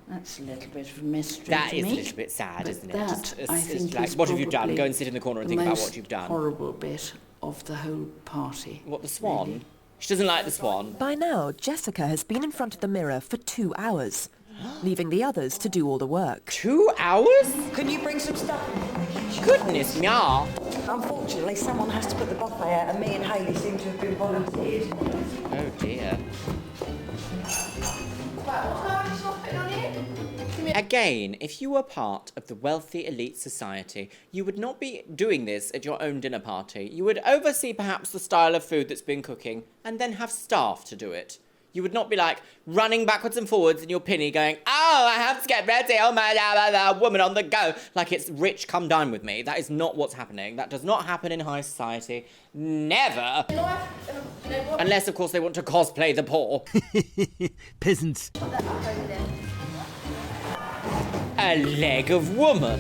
that's a little bit of a mystery That to is me. a little bit sad, But isn't it? That, Just- I it's think, like, is what have you done? probably Go and sit in the corner and the think about most what you've done. horrible bit of the whole party. What, the swan? Really? She doesn't like the swan. By now, Jessica has been in front of the mirror for 2 hours, leaving the others to do all the work. 2 hours? Can you bring some stuff? Goodness me. Unfortunately, someone has to put the buffet out, and me and Hayley seem to have been volunteered. Oh dear. Again, if you were part of the wealthy elite society, you would not be doing this at your own dinner party. You would oversee perhaps the style of food that's been cooking, and then have staff to do it. You would not be like running backwards and forwards in your pinny going, oh, I have to get ready, oh my woman on the go, like it's rich, come dine with me. That is not what's happening. That does not happen in high society. Never. Unless, of course, they want to cosplay the poor. Peasants. A leg of woman.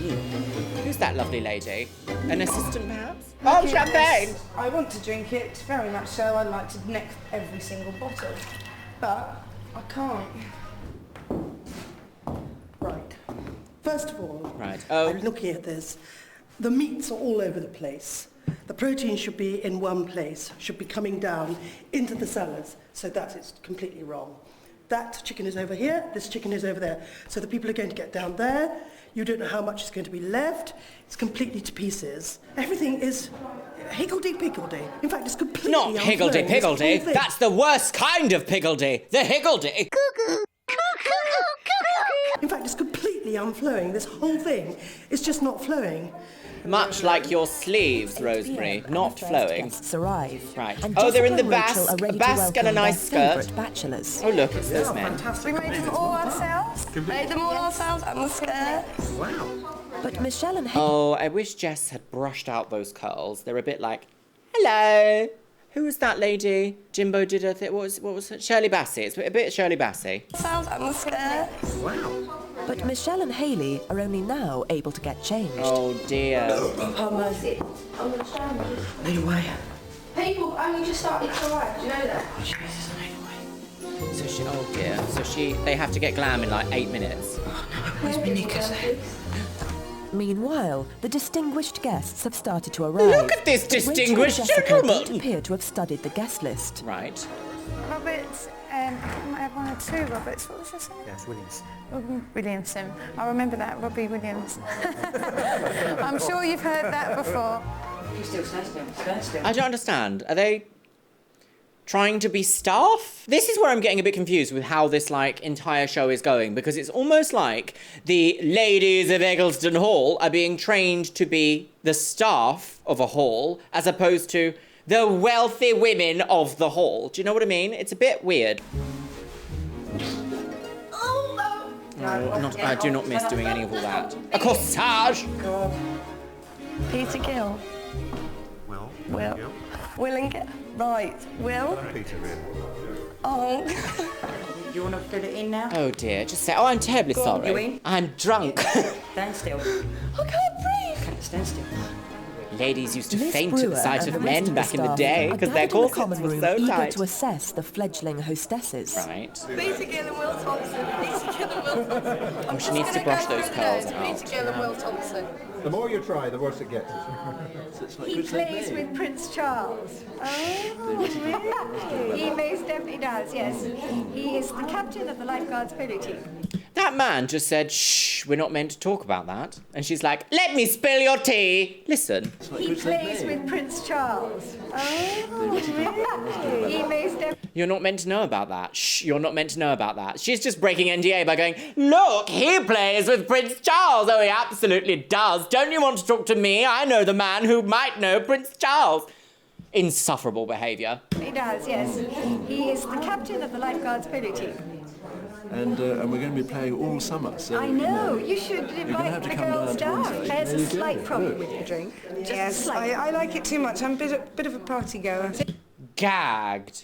Who's that lovely lady? An assistant, perhaps? Oh, champagne! I want to drink it, very much so. I'd like to neck every single bottle, but I can't. Right. First of all, right. I'm looking at this. The meats are all over the place. The protein should be in one place, should be coming down into the salads, so that is completely wrong. That chicken is over here, this chicken is over there. So the people are going to get down there. You don't know how much is going to be left. It's completely to pieces. Everything is higgledy-piggledy. In fact, it's completely Not unflowing. higgledy-piggledy. That's the worst kind of piggledy. The higgledy. In fact, it's completely completely unflowing. This whole thing is just not flowing. Much like your sleeves, Rosemary, not flowing. Guests arrive. Right. And Oh, they're in the Jessica and Rachel are ready to basque and a welcome nice their skirt. bachelors. Oh, look, it's those men. We made them all ourselves. Made them all ourselves and the skirts. Wow. But Michelle and Haley... Oh, I wish Jess had brushed out those curls. They're a bit like, hello. Who was that lady? Jimbo did a thing. What was it? Shirley Bassey. It's a bit Shirley Bassey. Ourselves and the skirts. Wow. But Michelle and Haley are only now able to get changed. Oh, dear. Oh, mercy. I'm going to stand. Lead away. People only just started to arrive. Do you know that? Oh, Jesus, lead away. So oh dear. So they have to get glam in like 8 minutes. Oh, no. Where's my knickers? Meanwhile, the distinguished guests have started to arrive. Look at this distinguished Rachel and Jessica gentleman! don't appear to have studied the guest list. Right. Roberts, I might have one or two Roberts. What was your name? Yes, Williams. Williamson. I remember that, Robbie Williams. I'm sure you've heard that before. You still stand still. I don't understand. Are they trying to be staff? This is where I'm getting a bit confused with how this like entire show is going, because it's almost like the ladies of Eggleston Hall are being trained to be the staff of a hall as opposed to the wealthy women of the hall. Do you know what I mean? It's a bit weird. I do not miss doing any of all that. A corsage! Peter Gill. Will. Will and Gill. Right. Will. Peter Gill. Oh. Do you want to fill it in now? Oh dear, just say, oh, I'm terribly Go on, sorry. you in? I'm drunk. Stand still. I can't breathe. Stand still. Ladies used to Liz faint at Brewer the sight and of the rest men of back in the staff day are because their gathered in the corsets common were room, so eager tight. to assess the fledgling hostesses. Right. Peter Gill and Will Thompson. Peter Gill and Will Thompson. Oh, she needs to brush those curls out. Peter Gill and Will Thompson. The more you try, the worse it gets. He plays with Prince Charles. Oh, he most definitely does, yes. He is the captain of the lifeguards polo team. That man just said, shh, we're not meant to talk about that. And she's like, let me spill your tea. Listen. He plays with Prince Charles. Oh, he most definitely... You're not meant to know about that. Shh, you're not meant to know about that. She's just breaking NDA by going, look, he plays with Prince Charles. Oh, he absolutely does. Don't you want to talk to me? I know the man who might know Prince Charles. Insufferable behaviour. He does, yes. He is the captain of the lifeguards polo team. And we're going to be playing all summer, so... I know, you should invite the girls down. There's a slight problem with the drink. Just Yes, a slight. I like it too much. I'm a bit of a party goer. Gagged.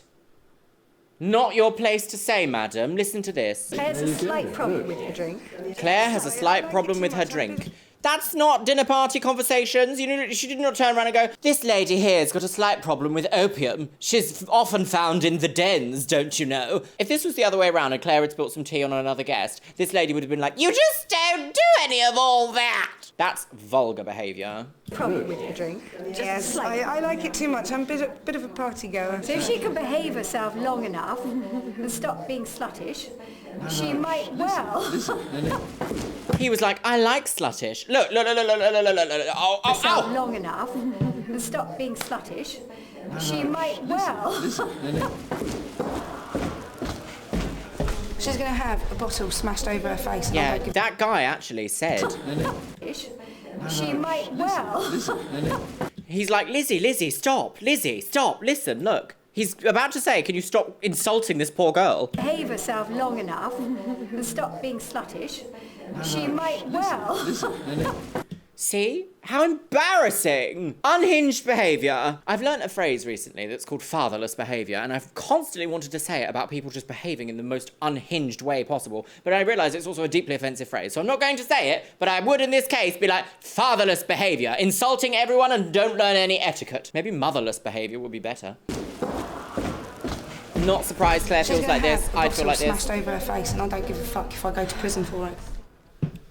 Not your place to say, madam. Listen to this. There's a slight problem With the drink. Claire has a slight problem with her drink. That's not dinner party conversations. She did not turn around and go, this lady here has got a slight problem with opium. She's often found in the dens, don't you know? If this was the other way around and Claire had spilt some tea on another guest, this lady would have been like, you just don't do any of all that. That's vulgar behaviour. Problem with the drink. Yes, I like it too much. I'm a bit of a party goer. So if she can behave herself long enough and stop being sluttish, she might well. He was like, I like sluttish. Look. Oh, herself long enough and stop being sluttish, she might well. She's going to have a bottle smashed over her face. And Yeah, that guy actually said. She might well. He's like, Lizzie, stop. Lizzie, stop. Listen, look. He's about to say, can you stop insulting this poor girl? Behave herself long enough and stop being sluttish, she might well. See? How embarrassing! Unhinged behaviour. I've learnt a phrase recently that's called fatherless behaviour, and I've constantly wanted to say it about people just behaving in the most unhinged way possible, but I realise it's also a deeply offensive phrase, so I'm not going to say it, but I would in this case be like, fatherless behaviour, insulting everyone and don't learn any etiquette. Maybe motherless behaviour would be better. Not surprised Claire feels like this. I feel like this. Smashed over her face, and I don't give a fuck if I go to prison for it.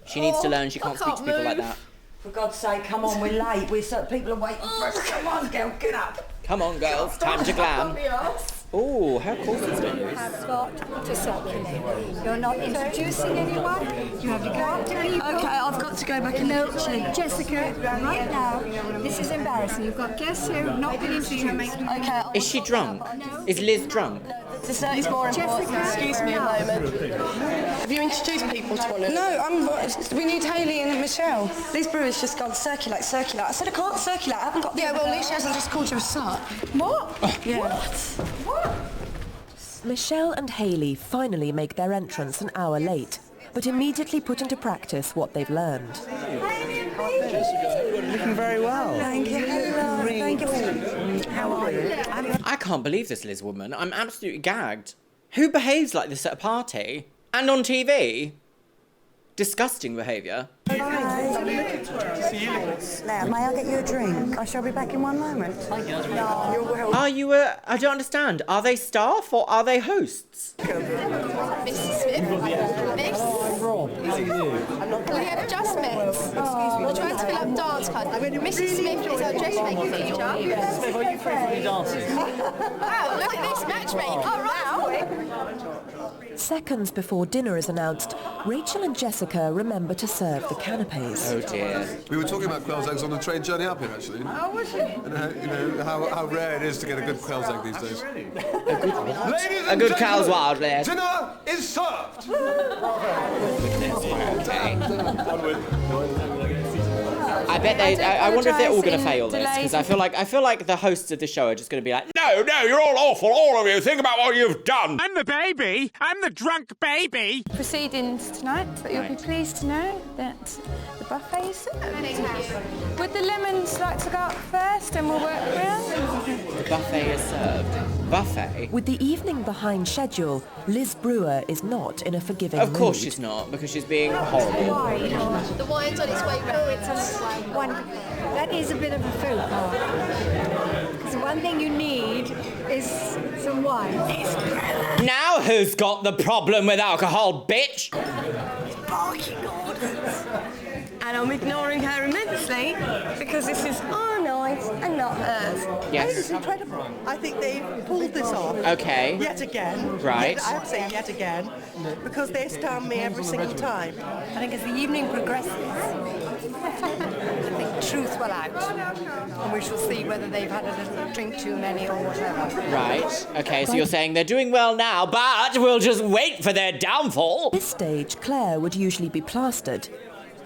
She needs to learn she can't speak to people like that. For God's sake, come on, we're late. People are waiting for us. Come on, girl, get up. Come on, girls, time to glam. Oh, her corsets don't You loose. have got to circulate. You're not introducing anyone. You have to go up to people. Okay, I've got to go back in the kitchen. Jessica, right now, this is embarrassing. You've got guests who have not been introduced. Okay. Is she drunk? Is Liz drunk? It's more important. Excuse me a moment. Have you introduced people to one another? No, we need Hayley and Michelle. Liz Brewer's just gone circulate. I said I can't circulate. I haven't got the... Yeah, well, Liz hasn't just called you a slut. What? Yeah. What? Michelle and Hayley finally make their entrance an hour late, but immediately put into practice what they've learned. Looking very well. Thank you. Thank you. How are you? I can't believe this Liz woman. I'm absolutely gagged. Who behaves like this at a party? And on TV? Disgusting behaviour. Now, may I get you a drink? I shall be back in one moment. Are you I don't understand. Are they staff or are they hosts? Mrs. Smith. Miss. We have adjustments. We're trying to fill up dance cards. Mrs. Smith is our dressmaking teacher. Smith, are you free for the dances? Wow, look at this matchmaking. All right. Seconds before dinner is announced, Rachel and Jessica remember to serve the canapes. Oh dear. We were talking about quail's eggs on the train journey up here, actually. Oh, was it? And how rare it is to get a good quail's egg these days. Ladies and good cow's wild there. Dinner is served! I bet I wonder if they're all going to fail this, because I feel like the hosts of the show are just going to be like, No, you're all awful, all of you. Think about what you've done. I'm the baby. I'm the drunk baby. Proceedings tonight, but you'll be pleased to know that the buffet is served. Would the lemons like to go up first and we'll work round? the buffet is served. Buffet? With the evening behind schedule, Liz Brewer is not in a forgiving mood. Of course she's not, because she's being horrible. The wine's on its way round. It's on its way. That is a bit of a faux pas. Because one thing you need is some wine. Now who's got the problem with alcohol, bitch? Barking orders. And I'm ignoring her immensely because this is our night and not hers. Yes. It's incredible. I think they've pulled this off. Okay. Yet again. Right. I have to say yet again, because they astound me every single time. I think as the evening progresses, the truth will out. And we shall see whether they've had a little drink too many or whatever. Right. Okay, so you're saying they're doing well now, but we'll just wait for their downfall. At this stage, Claire would usually be plastered.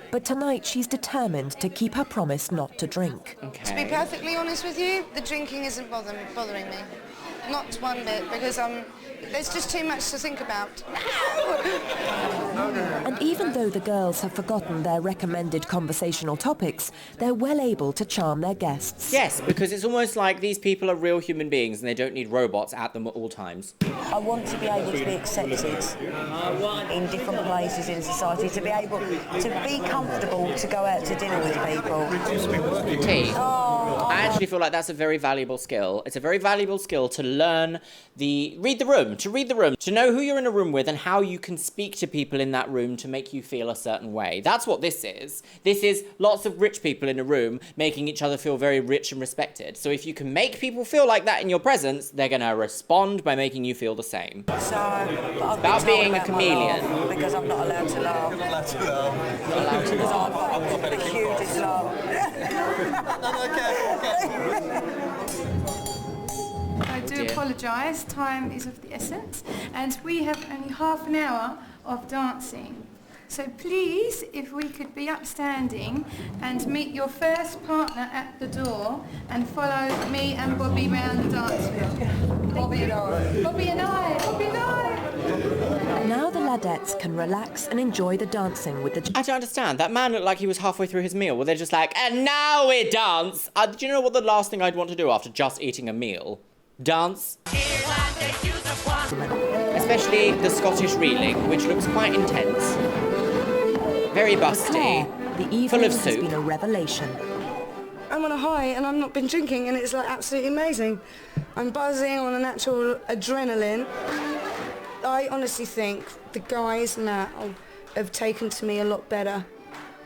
But tonight she's determined to keep her promise not to drink. To be perfectly honest with you, the drinking isn't bothering me. Not one bit, because there's just too much to think about. And even though the girls have forgotten their recommended conversational topics, they're well able to charm their guests. Yes, because it's almost like these people are real human beings and they don't need robots at them at all times. I want to be able to be accepted in different places in society, to be able to be comfortable to go out to dinner with people. T, I actually feel like that's a very valuable skill. It's a very valuable skill to learn read the room, to know who you're in a room with and how you can speak to people in that room to make you feel a certain way. That's what this is. This is lots of rich people in a room making each other feel very rich and respected. So if you can make people feel like that in your presence, they're going to respond by making you feel the same. So, it's about being a chameleon. Because I'm not allowed to laugh. Not allowed to laugh. Not allowed to laugh. I've got the cutest laugh. I do apologise, time is of the essence, and we have only half an hour of dancing. So please, if we could be upstanding and meet your first partner at the door and follow me and Bobby round the dance floor. Bobby and I. Bobby and I. Bobby and I. And now the ladettes can relax and enjoy the dancing with the... I don't understand. That man looked like he was halfway through his meal. Well, they're just like, and now we dance. Do you know what the last thing I'd want to do after just eating a meal? Dance. Especially the Scottish reeling, which looks quite intense. Very busty. The evening full of has soup. been a revelation. I'm on a high and I've not been drinking and it's like absolutely amazing. I'm buzzing on a natural adrenaline. I honestly think the guys now have taken to me a lot better.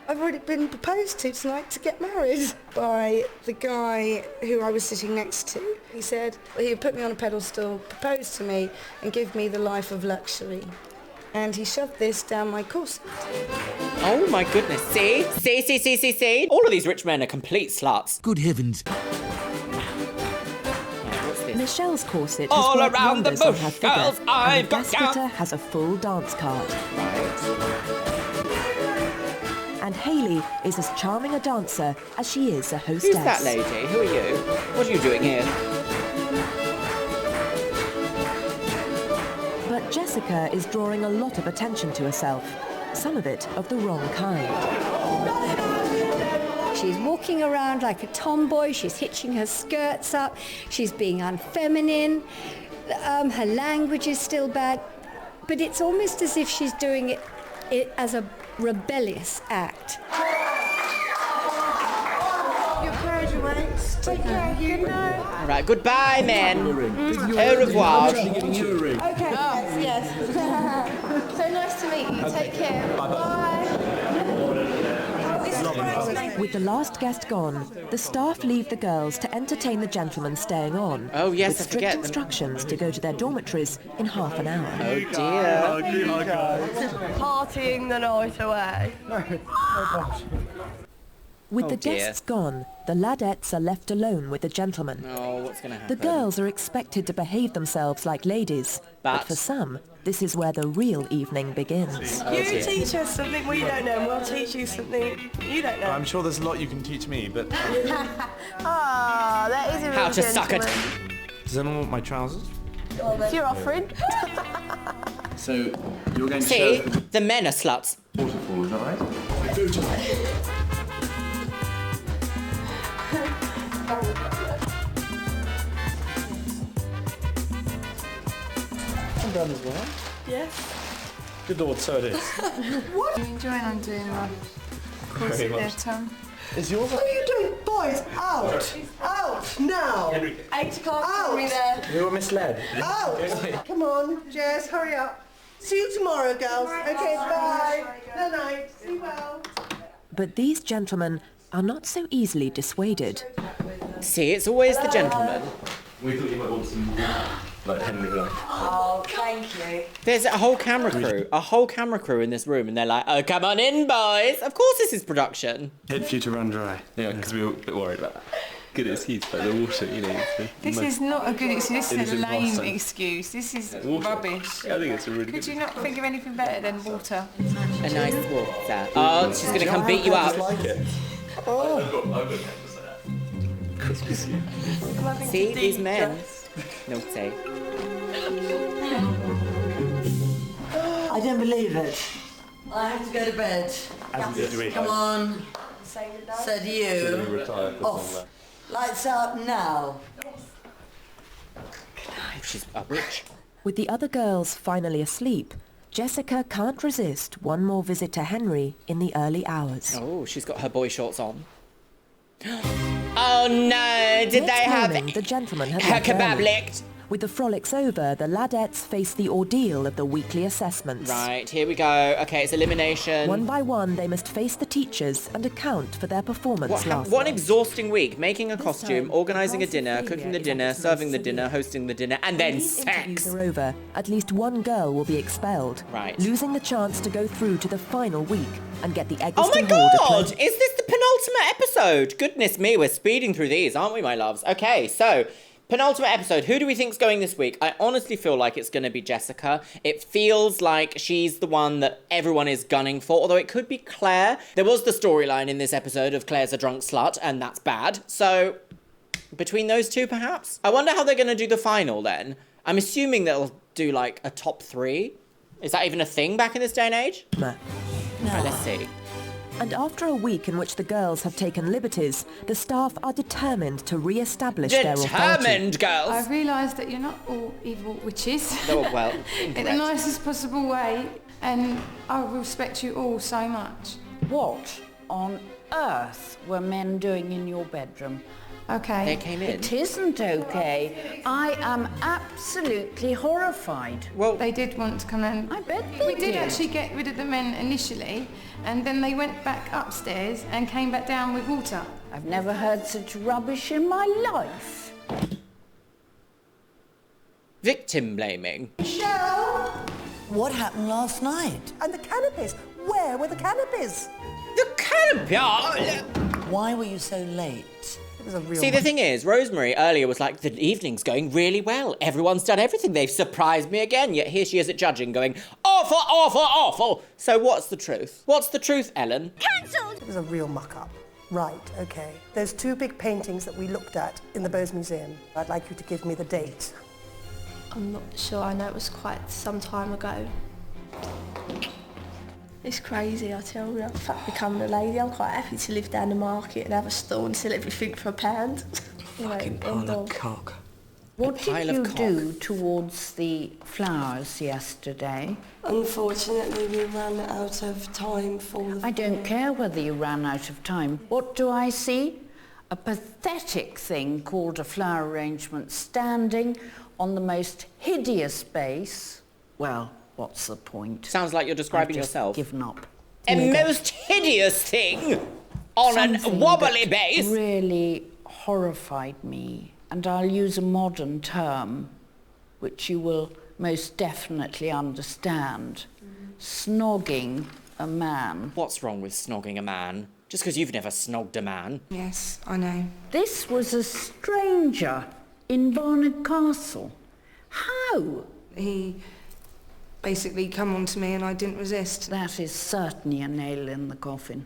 I've already been proposed to tonight to get married by the guy who I was sitting next to. He said he would put me on a pedestal, propose to me and give me the life of luxury. And he shoved this down my corset. Oh my goodness. See? All of these rich men are complete sluts. Good heavens. What's this? Michelle's corset has All worked around the wonders on bush, her figure, girls, and I've the got guest fitter has a full dance card. And Hayley is as charming a dancer as she is a hostess. Who's that lady? Who are you? What are you doing here? But Jessica is drawing a lot of attention to herself, some of it of the wrong kind. She's walking around like a tomboy, she's hitching her skirts up, she's being unfeminine, her language is still bad, but it's almost as if she's doing it as a rebellious act. Your carriage awaits. Take care. Good night. All right, goodbye, men. Au revoir. Okay. Yes. So nice to meet you. Take care. Bye. With the last guest gone, the staff leave the girls to entertain the gentlemen staying on. Oh, yes, with I strict forget. instructions to go to their dormitories in half an hour. Oh, dear. Partying the night away. With Oh, the dear. guests gone, the ladettes are left alone with the gentlemen. Oh, what's going to The happen? girls are expected to behave themselves like ladies, but for some, this is where the real evening begins. Oh, You dear. teach us something we don't know, and we'll teach you something you don't know. I'm sure there's a lot you can teach me, but... Ah, that is a How real to suck it. gentleman. Does anyone want my trousers? If you're offering. So, you're going to See, show the men are sluts. waterfall, is that right? I'm done as well. Yes. Good Lord, so it is. What? You enjoying undoing my Very corset there, much. Tom? Is yours? What are you doing? Boys, out! Out, now! 8 o'clock, Out. me there. You were misled. Out! Come on, Jess, hurry up. See you tomorrow, girls. Okay, bye. Good night. See you well. But these gentlemen are not so easily dissuaded. See, it's always the gentleman. We thought you might want some... like Henry, like... Oh, thank you. There's a whole camera crew in this room, and they're like, oh, come on in, boys. Of course this is production. Hit for you to run dry. Yeah, because we were a bit worried about that. Good excuse, but the water, you know... This is not a good excuse. This is a lame impossible. excuse. This is Water. rubbish. I think it's a really Could good... you not think of anything better than water? A nice water. Oh, she's going to come beat you up. like it. See, these men. Naughty. I don't believe it. I have to go to bed. As did we. Come on. So do you. Retire for Off. Lights out now. She's a witch. With the other girls finally asleep, Jessica can't resist one more visit to Henry in the early hours. Oh, she's got her boy shorts on. Oh no, did they Next have morning, the gentlemen have her left kebab early. licked? With the frolics over, the ladettes face the ordeal of the weekly assessments. Right, here we go. Okay, it's elimination. One by one, they must face the teachers and account for their performance last What an night. exhausting week. Making a costume, time, organising a the dinner, failure cooking the is dinner, absolutely serving the dinner, severe. hosting the dinner, and then These sex. interviews are over. At least one girl will be expelled, Right. losing the chance to go through to the final week and get the Oh Eggleston my Hall god! diploma. Is this the penultimate episode? Goodness me, we're speeding through these, aren't we, my loves? Okay, so penultimate episode. Who do we think's going this week? I honestly feel like it's going to be Jessica. It feels like she's the one that everyone is gunning for, although it could be Claire. There was the storyline in this episode of Claire's a drunk slut, and that's bad. So, between those two, perhaps? I wonder how they're going to do the final, then. I'm assuming they'll do, like, a top 3. Is that even a thing back in this day and age? No. Right, let's see. And after a week in which the girls have taken liberties, the staff are determined to re-establish their authority. Determined, girls! I've realised that you're not all evil witches. Oh, well, in the incorrect. nicest possible way, and I respect you all so much. What on earth were men doing in your bedroom? Okay. They came in. It isn't okay. I am absolutely horrified. Well, they did want to come in. I bet they We did did. actually get rid of the men initially, and then they went back upstairs and came back down with water. I've never heard such rubbish in my life. Victim blaming. Michelle! What happened last night? And the canopies. Where were the canopies? The canopy? Why were you so late? It was a real See, the thing is, Rosemary earlier was like, the evening's going really well. Everyone's done everything. They've surprised me again. Yet here she is at judging going, awful, awful, awful. So what's the truth? What's the truth, Ellen? Cancelled! It was a real muck-up. Right, okay. There's 2 big paintings that we looked at in the Bose Museum. I'd like you to give me the date. I'm not sure, I know it was quite some time ago. It's crazy, I tell you. In fact, becoming a lady, I'm quite happy to live down the market and have a store and sell everything for £1. Fucking pile of cock. What did you do towards the flowers yesterday? Unfortunately, we ran out of time for the... I don't care whether you ran out of time. What do I see? A pathetic thing called a flower arrangement standing on the most hideous base. Well, what's the point? Sounds like you're describing I've just yourself. Given up. A most hideous thing on Something a wobbly that base. Really horrified me, and I'll use a modern term, which you will most definitely understand. Snogging a man. What's wrong with snogging a man? Just because you've never snogged a man. Yes, I know. This was a stranger in Barnard Castle. How? He basically come on to me and I didn't resist. That is certainly a nail in the coffin.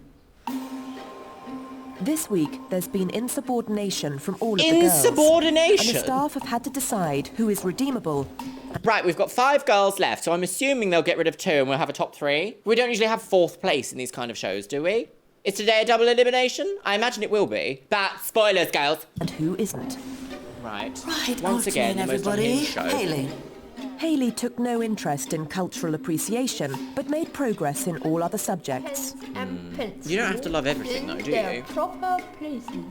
This week, there's been insubordination from all of the girls. Insubordination? And the staff have had to decide who is redeemable. Right, we've got 5 girls left, so I'm assuming they'll get rid of 2 and we'll have a top 3. We don't usually have 4th place in these kind of shows, do we? Is today a double elimination? I imagine it will be. But spoilers, girls. And who isn't? Right. Right, Once again, the most unhinged show. Hayley. Hayley took no interest in cultural appreciation, but made progress in all other subjects. You don't have to love everything, though, do you? Proper places.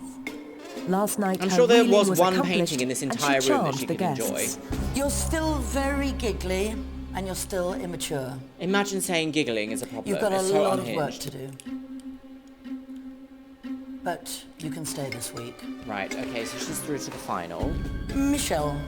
Last night, I'm her sure there wheeling was one accomplished, painting in this and entire she room that charmed she the could enjoy. guests. You're still very giggly and you're still immature. Imagine saying giggling is a problem. You've got a It's so lot unhinged. of work to do. But you can stay this week. Right, okay, so she's through to the final. Michelle.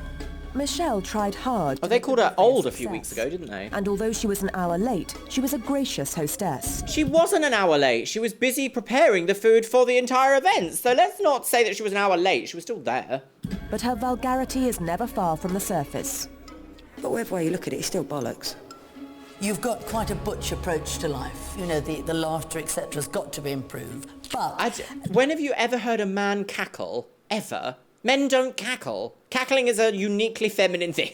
Michelle tried hard. Oh, they called her old a few weeks ago, didn't they? And although she was an hour late, she was a gracious hostess. She wasn't an hour late. She was busy preparing the food for the entire event. So let's not say that she was an hour late. She was still there. But her vulgarity is never far from the surface. But whatever way you look at it, it's still bollocks. You've got quite a butch approach to life. You know, the laughter, etc. has got to be improved. But... when have you ever heard a man cackle? Ever? Men don't cackle. Cackling is a uniquely feminine thing.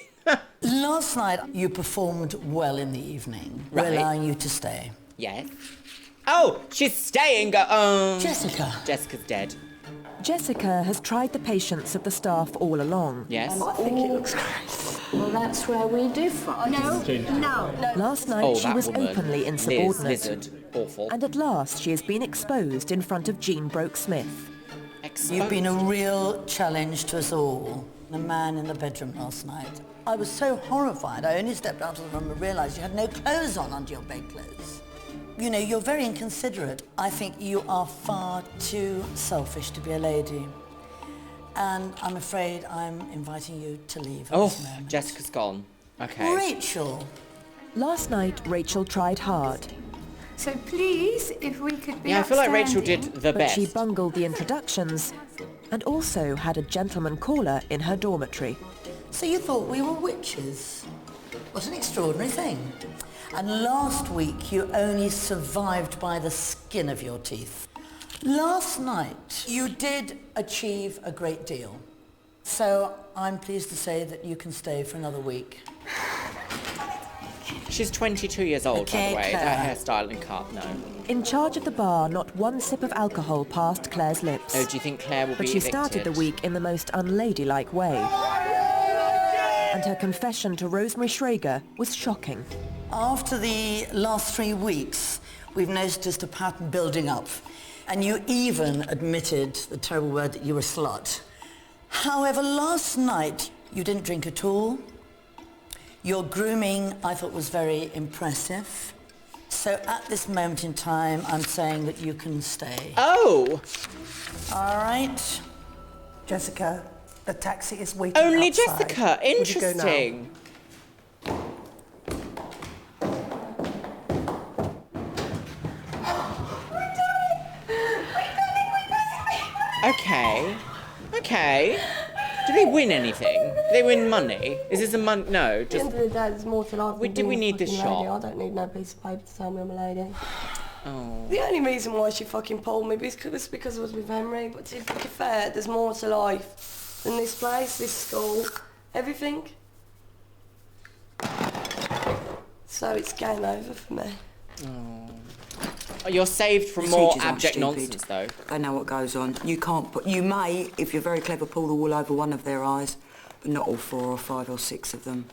Last night, you performed well in the evening. Right. We're allowing you to stay. Yes. Oh, she's staying. Jessica. Jessica's dead. Jessica has tried the patience of the staff all along. Yes. I think it looks great. Well, that's where we differ. No. Last night, Oh, she that was woman. openly insubordinate. Liz Lizard. Awful. And at last, she has been exposed in front of Jean Broke-Smith. You've been a real challenge to us all. The man in the bedroom last night. I was so horrified. I only stepped out of the room and realised you had no clothes on under your bedclothes. You know, you're very inconsiderate. I think you are far too selfish to be a lady. And I'm afraid I'm inviting you to leave at this moment. Jessica's gone. Okay. Rachel. Last night, Rachel tried hard. So please, if we could be Yeah, I feel like Rachel did upstanding. the But best. she bungled the introductions and also had a gentleman caller in her dormitory. So you thought we were witches? What an extraordinary thing. And last week you only survived by the skin of your teeth. Last night you did achieve a great deal. So I'm pleased to say that you can stay for another week. She's 22 years old, by the way. Claire. That hairstyle and cut, no. In charge of the bar, not one sip of alcohol passed Claire's lips. Oh, do you think Claire will But be she started the evicted? week in the most unladylike way. And her confession to Rosemary Schrager was shocking. After the last 3 weeks, we've noticed a pattern building up. And you even admitted the terrible word that you were a slut. However, last night, you didn't drink at all. Your grooming, I thought, was very impressive. So at this moment in time, I'm saying that you can stay. Oh! All right. Jessica, the taxi is waiting Only outside. Jessica. Would you go now? Interesting. Okay. Okay. Do they win anything? Do they win money? Is this a money? No, At the end of the day, there's more to life than do we being a need this fucking lady. shot? I don't need no piece of paper to tell me I'm a lady. Oh. The only reason why she fucking pulled me was because I was with Henry, but to be fair, there's more to life than this place, this school, everything. So it's game over for me. Oh, you're saved from more abject nonsense, though. They know what goes on. You can't put... You may, if you're very clever, pull the wool over one of their eyes, but not all 4 or 5 or 6 of them.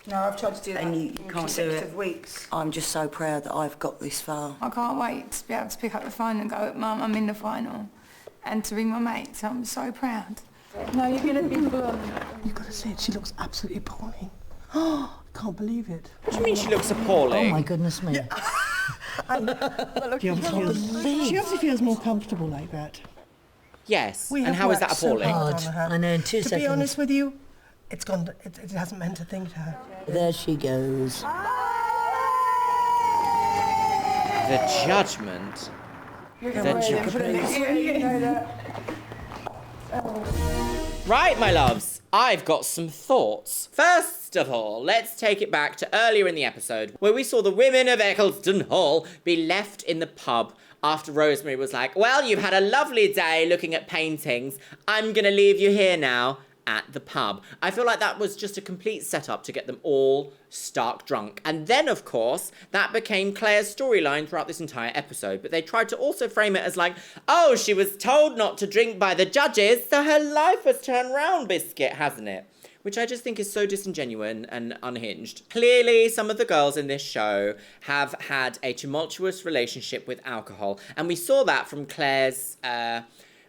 No, I've tried to do that And you in can't do it. consecutive weeks. I'm just so proud that I've got this far. I can't wait to be able to pick up the phone and go, Mum, I'm in the final. And to ring my mates, I'm so proud. No, you're going to be blonde. You've got to see it. She looks absolutely appalling. Oh, I can't believe it. What do you mean she looks appalling? Oh my goodness me. She obviously feels more comfortable like that. Yes. We And have how is that worked so appalling? hard on her. I know, in 2 To seconds. be honest with you, it's gone. It hasn't meant a thing to her. There she goes. The judgment. Right, my loves, I've got some thoughts. First of all, let's take it back to earlier in the episode where we saw the women of Eccleston Hall be left in the pub after Rosemary was like, well, you've had a lovely day looking at paintings. I'm gonna leave you here now at the pub. I feel like that was just a complete setup to get them all stark drunk. And then, of course, that became Claire's storyline throughout this entire episode. But they tried to also frame it as like, oh, she was told not to drink by the judges, so her life was turned round, biscuit, hasn't it? Which I just think is so disingenuous and unhinged. Clearly, some of the girls in this show have had a tumultuous relationship with alcohol. And we saw that from Claire's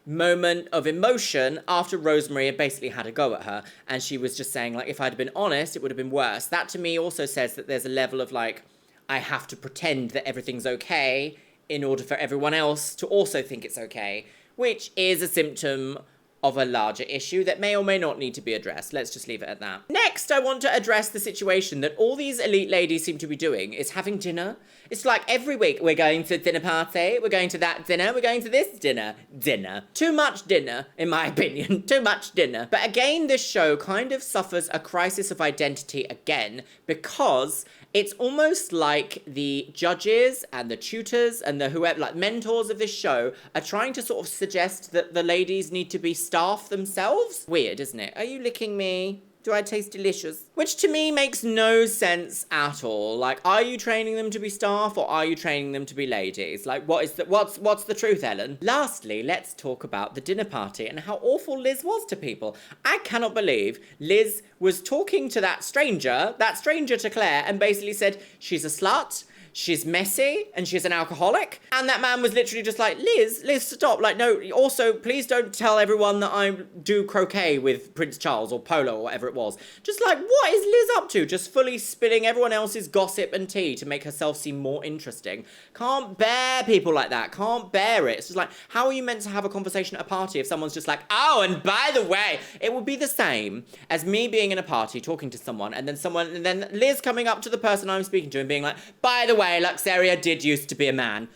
moment of emotion after Rosemary had basically had a go at her, and she was just saying, like, if I'd been honest, it would have been worse. That to me also says that there's a level of like, I have to pretend that everything's okay in order for everyone else to also think it's okay, which is a symptom of a larger issue that may or may not need to be addressed. Let's just leave it at that. Next, I want to address the situation that all these elite ladies seem to be doing is having dinner. It's like every week, we're going to dinner party, we're going to that dinner, we're going to this dinner. Dinner. Too much dinner, in my opinion. Too much dinner. But again, this show kind of suffers a crisis of identity again, because it's almost like the judges and the tutors and the whoever, like mentors of this show, are trying to sort of suggest that the ladies need to be staff themselves. Weird, isn't it? Are you licking me? Do I taste delicious? Which to me makes no sense at all. Like, are you training them to be staff or are you training them to be ladies? Like, what's the truth, Ellen? Lastly, let's talk about the dinner party and how awful Liz was to people. I cannot believe Liz was talking to that stranger to Claire, and basically said, she's a slut, she's messy, and she's an alcoholic. And that man was literally just like, Liz, stop. Like, no, also, please don't tell everyone that I do croquet with Prince Charles or polo or whatever it was. Just like, what is Liz up to? Just fully spilling everyone else's gossip and tea to make herself seem more interesting. Can't bear people like that. Can't bear it. It's just like, how are you meant to have a conversation at a party if someone's just like, oh, and by the way, it would be the same as me being in a party talking to someone and then Liz coming up to the person I'm speaking to and being like, by the way, Luxeria did used to be a man.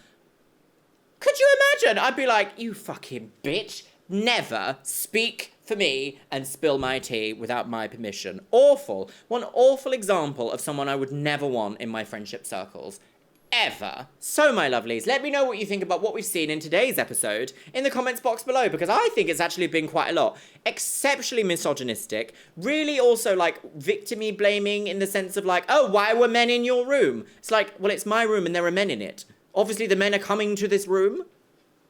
Could you imagine? I'd be like, you fucking bitch. Never speak for me and spill my tea without my permission. Awful. One awful example of someone I would never want in my friendship circles. Ever. So, my lovelies, let me know what you think about what we've seen in today's episode in the comments box below, because I think it's actually been quite a lot. Exceptionally misogynistic. Really also, like, victim-y blaming in the sense of, like, oh, why were men in your room? It's like, well, it's my room and there are men in it. Obviously, the men are coming to this room.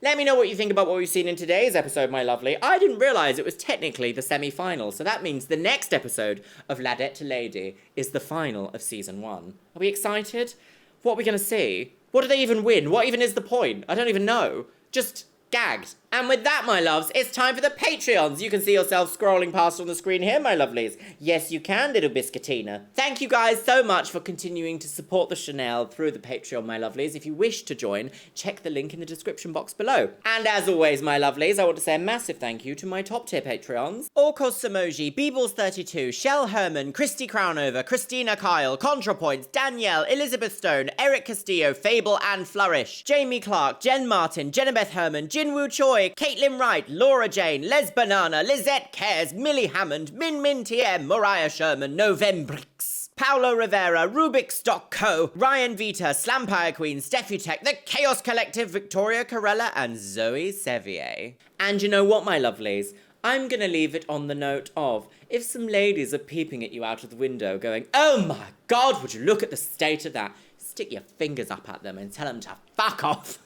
Let me know what you think about what we've seen in today's episode, my lovely. I didn't realise it was technically the semi-final, so that means the next episode of Ladette to Lady is the final of Season 1. Are we excited? What are we going to see? What do they even win? What even is the point? I don't even know. Just gagged. And with that, my loves, it's time for the Patreons. You can see yourself scrolling past on the screen here, my lovelies. Yes, you can, little biscuitina. Thank you guys so much for continuing to support the Chanel through the Patreon, my lovelies. If you wish to join, check the link in the description box below. And as always, my lovelies, I want to say a massive thank you to my top tier Patreons. Orkos Samoji, Beebles32, Shell Herman, Christy Crownover, Christina Kyle, ContraPoints, Danielle, Elizabeth Stone, Eric Castillo, Fable and Flourish, Jamie Clark, Jen Martin, Jenabeth Herman, Jinwoo Choi, Caitlin Wright, Laura Jane, Les Banana, Lizette Cares, Millie Hammond, Min Min TM, Mariah Sherman, Novembrix, Paolo Rivera, Rubik's Stock Co, Ryan Vita, Slampire Queen, Steffi Tech, The Chaos Collective, Victoria Corella, and Zoe Sevier. And you know what, my lovelies? I'm gonna leave it on the note of, if some ladies are peeping at you out of the window going, oh my God, would you look at the state of that? Stick your fingers up at them and tell them to fuck off.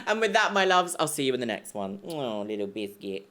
And with that, my loves, I'll see you in the next one. Oh, little biscuit.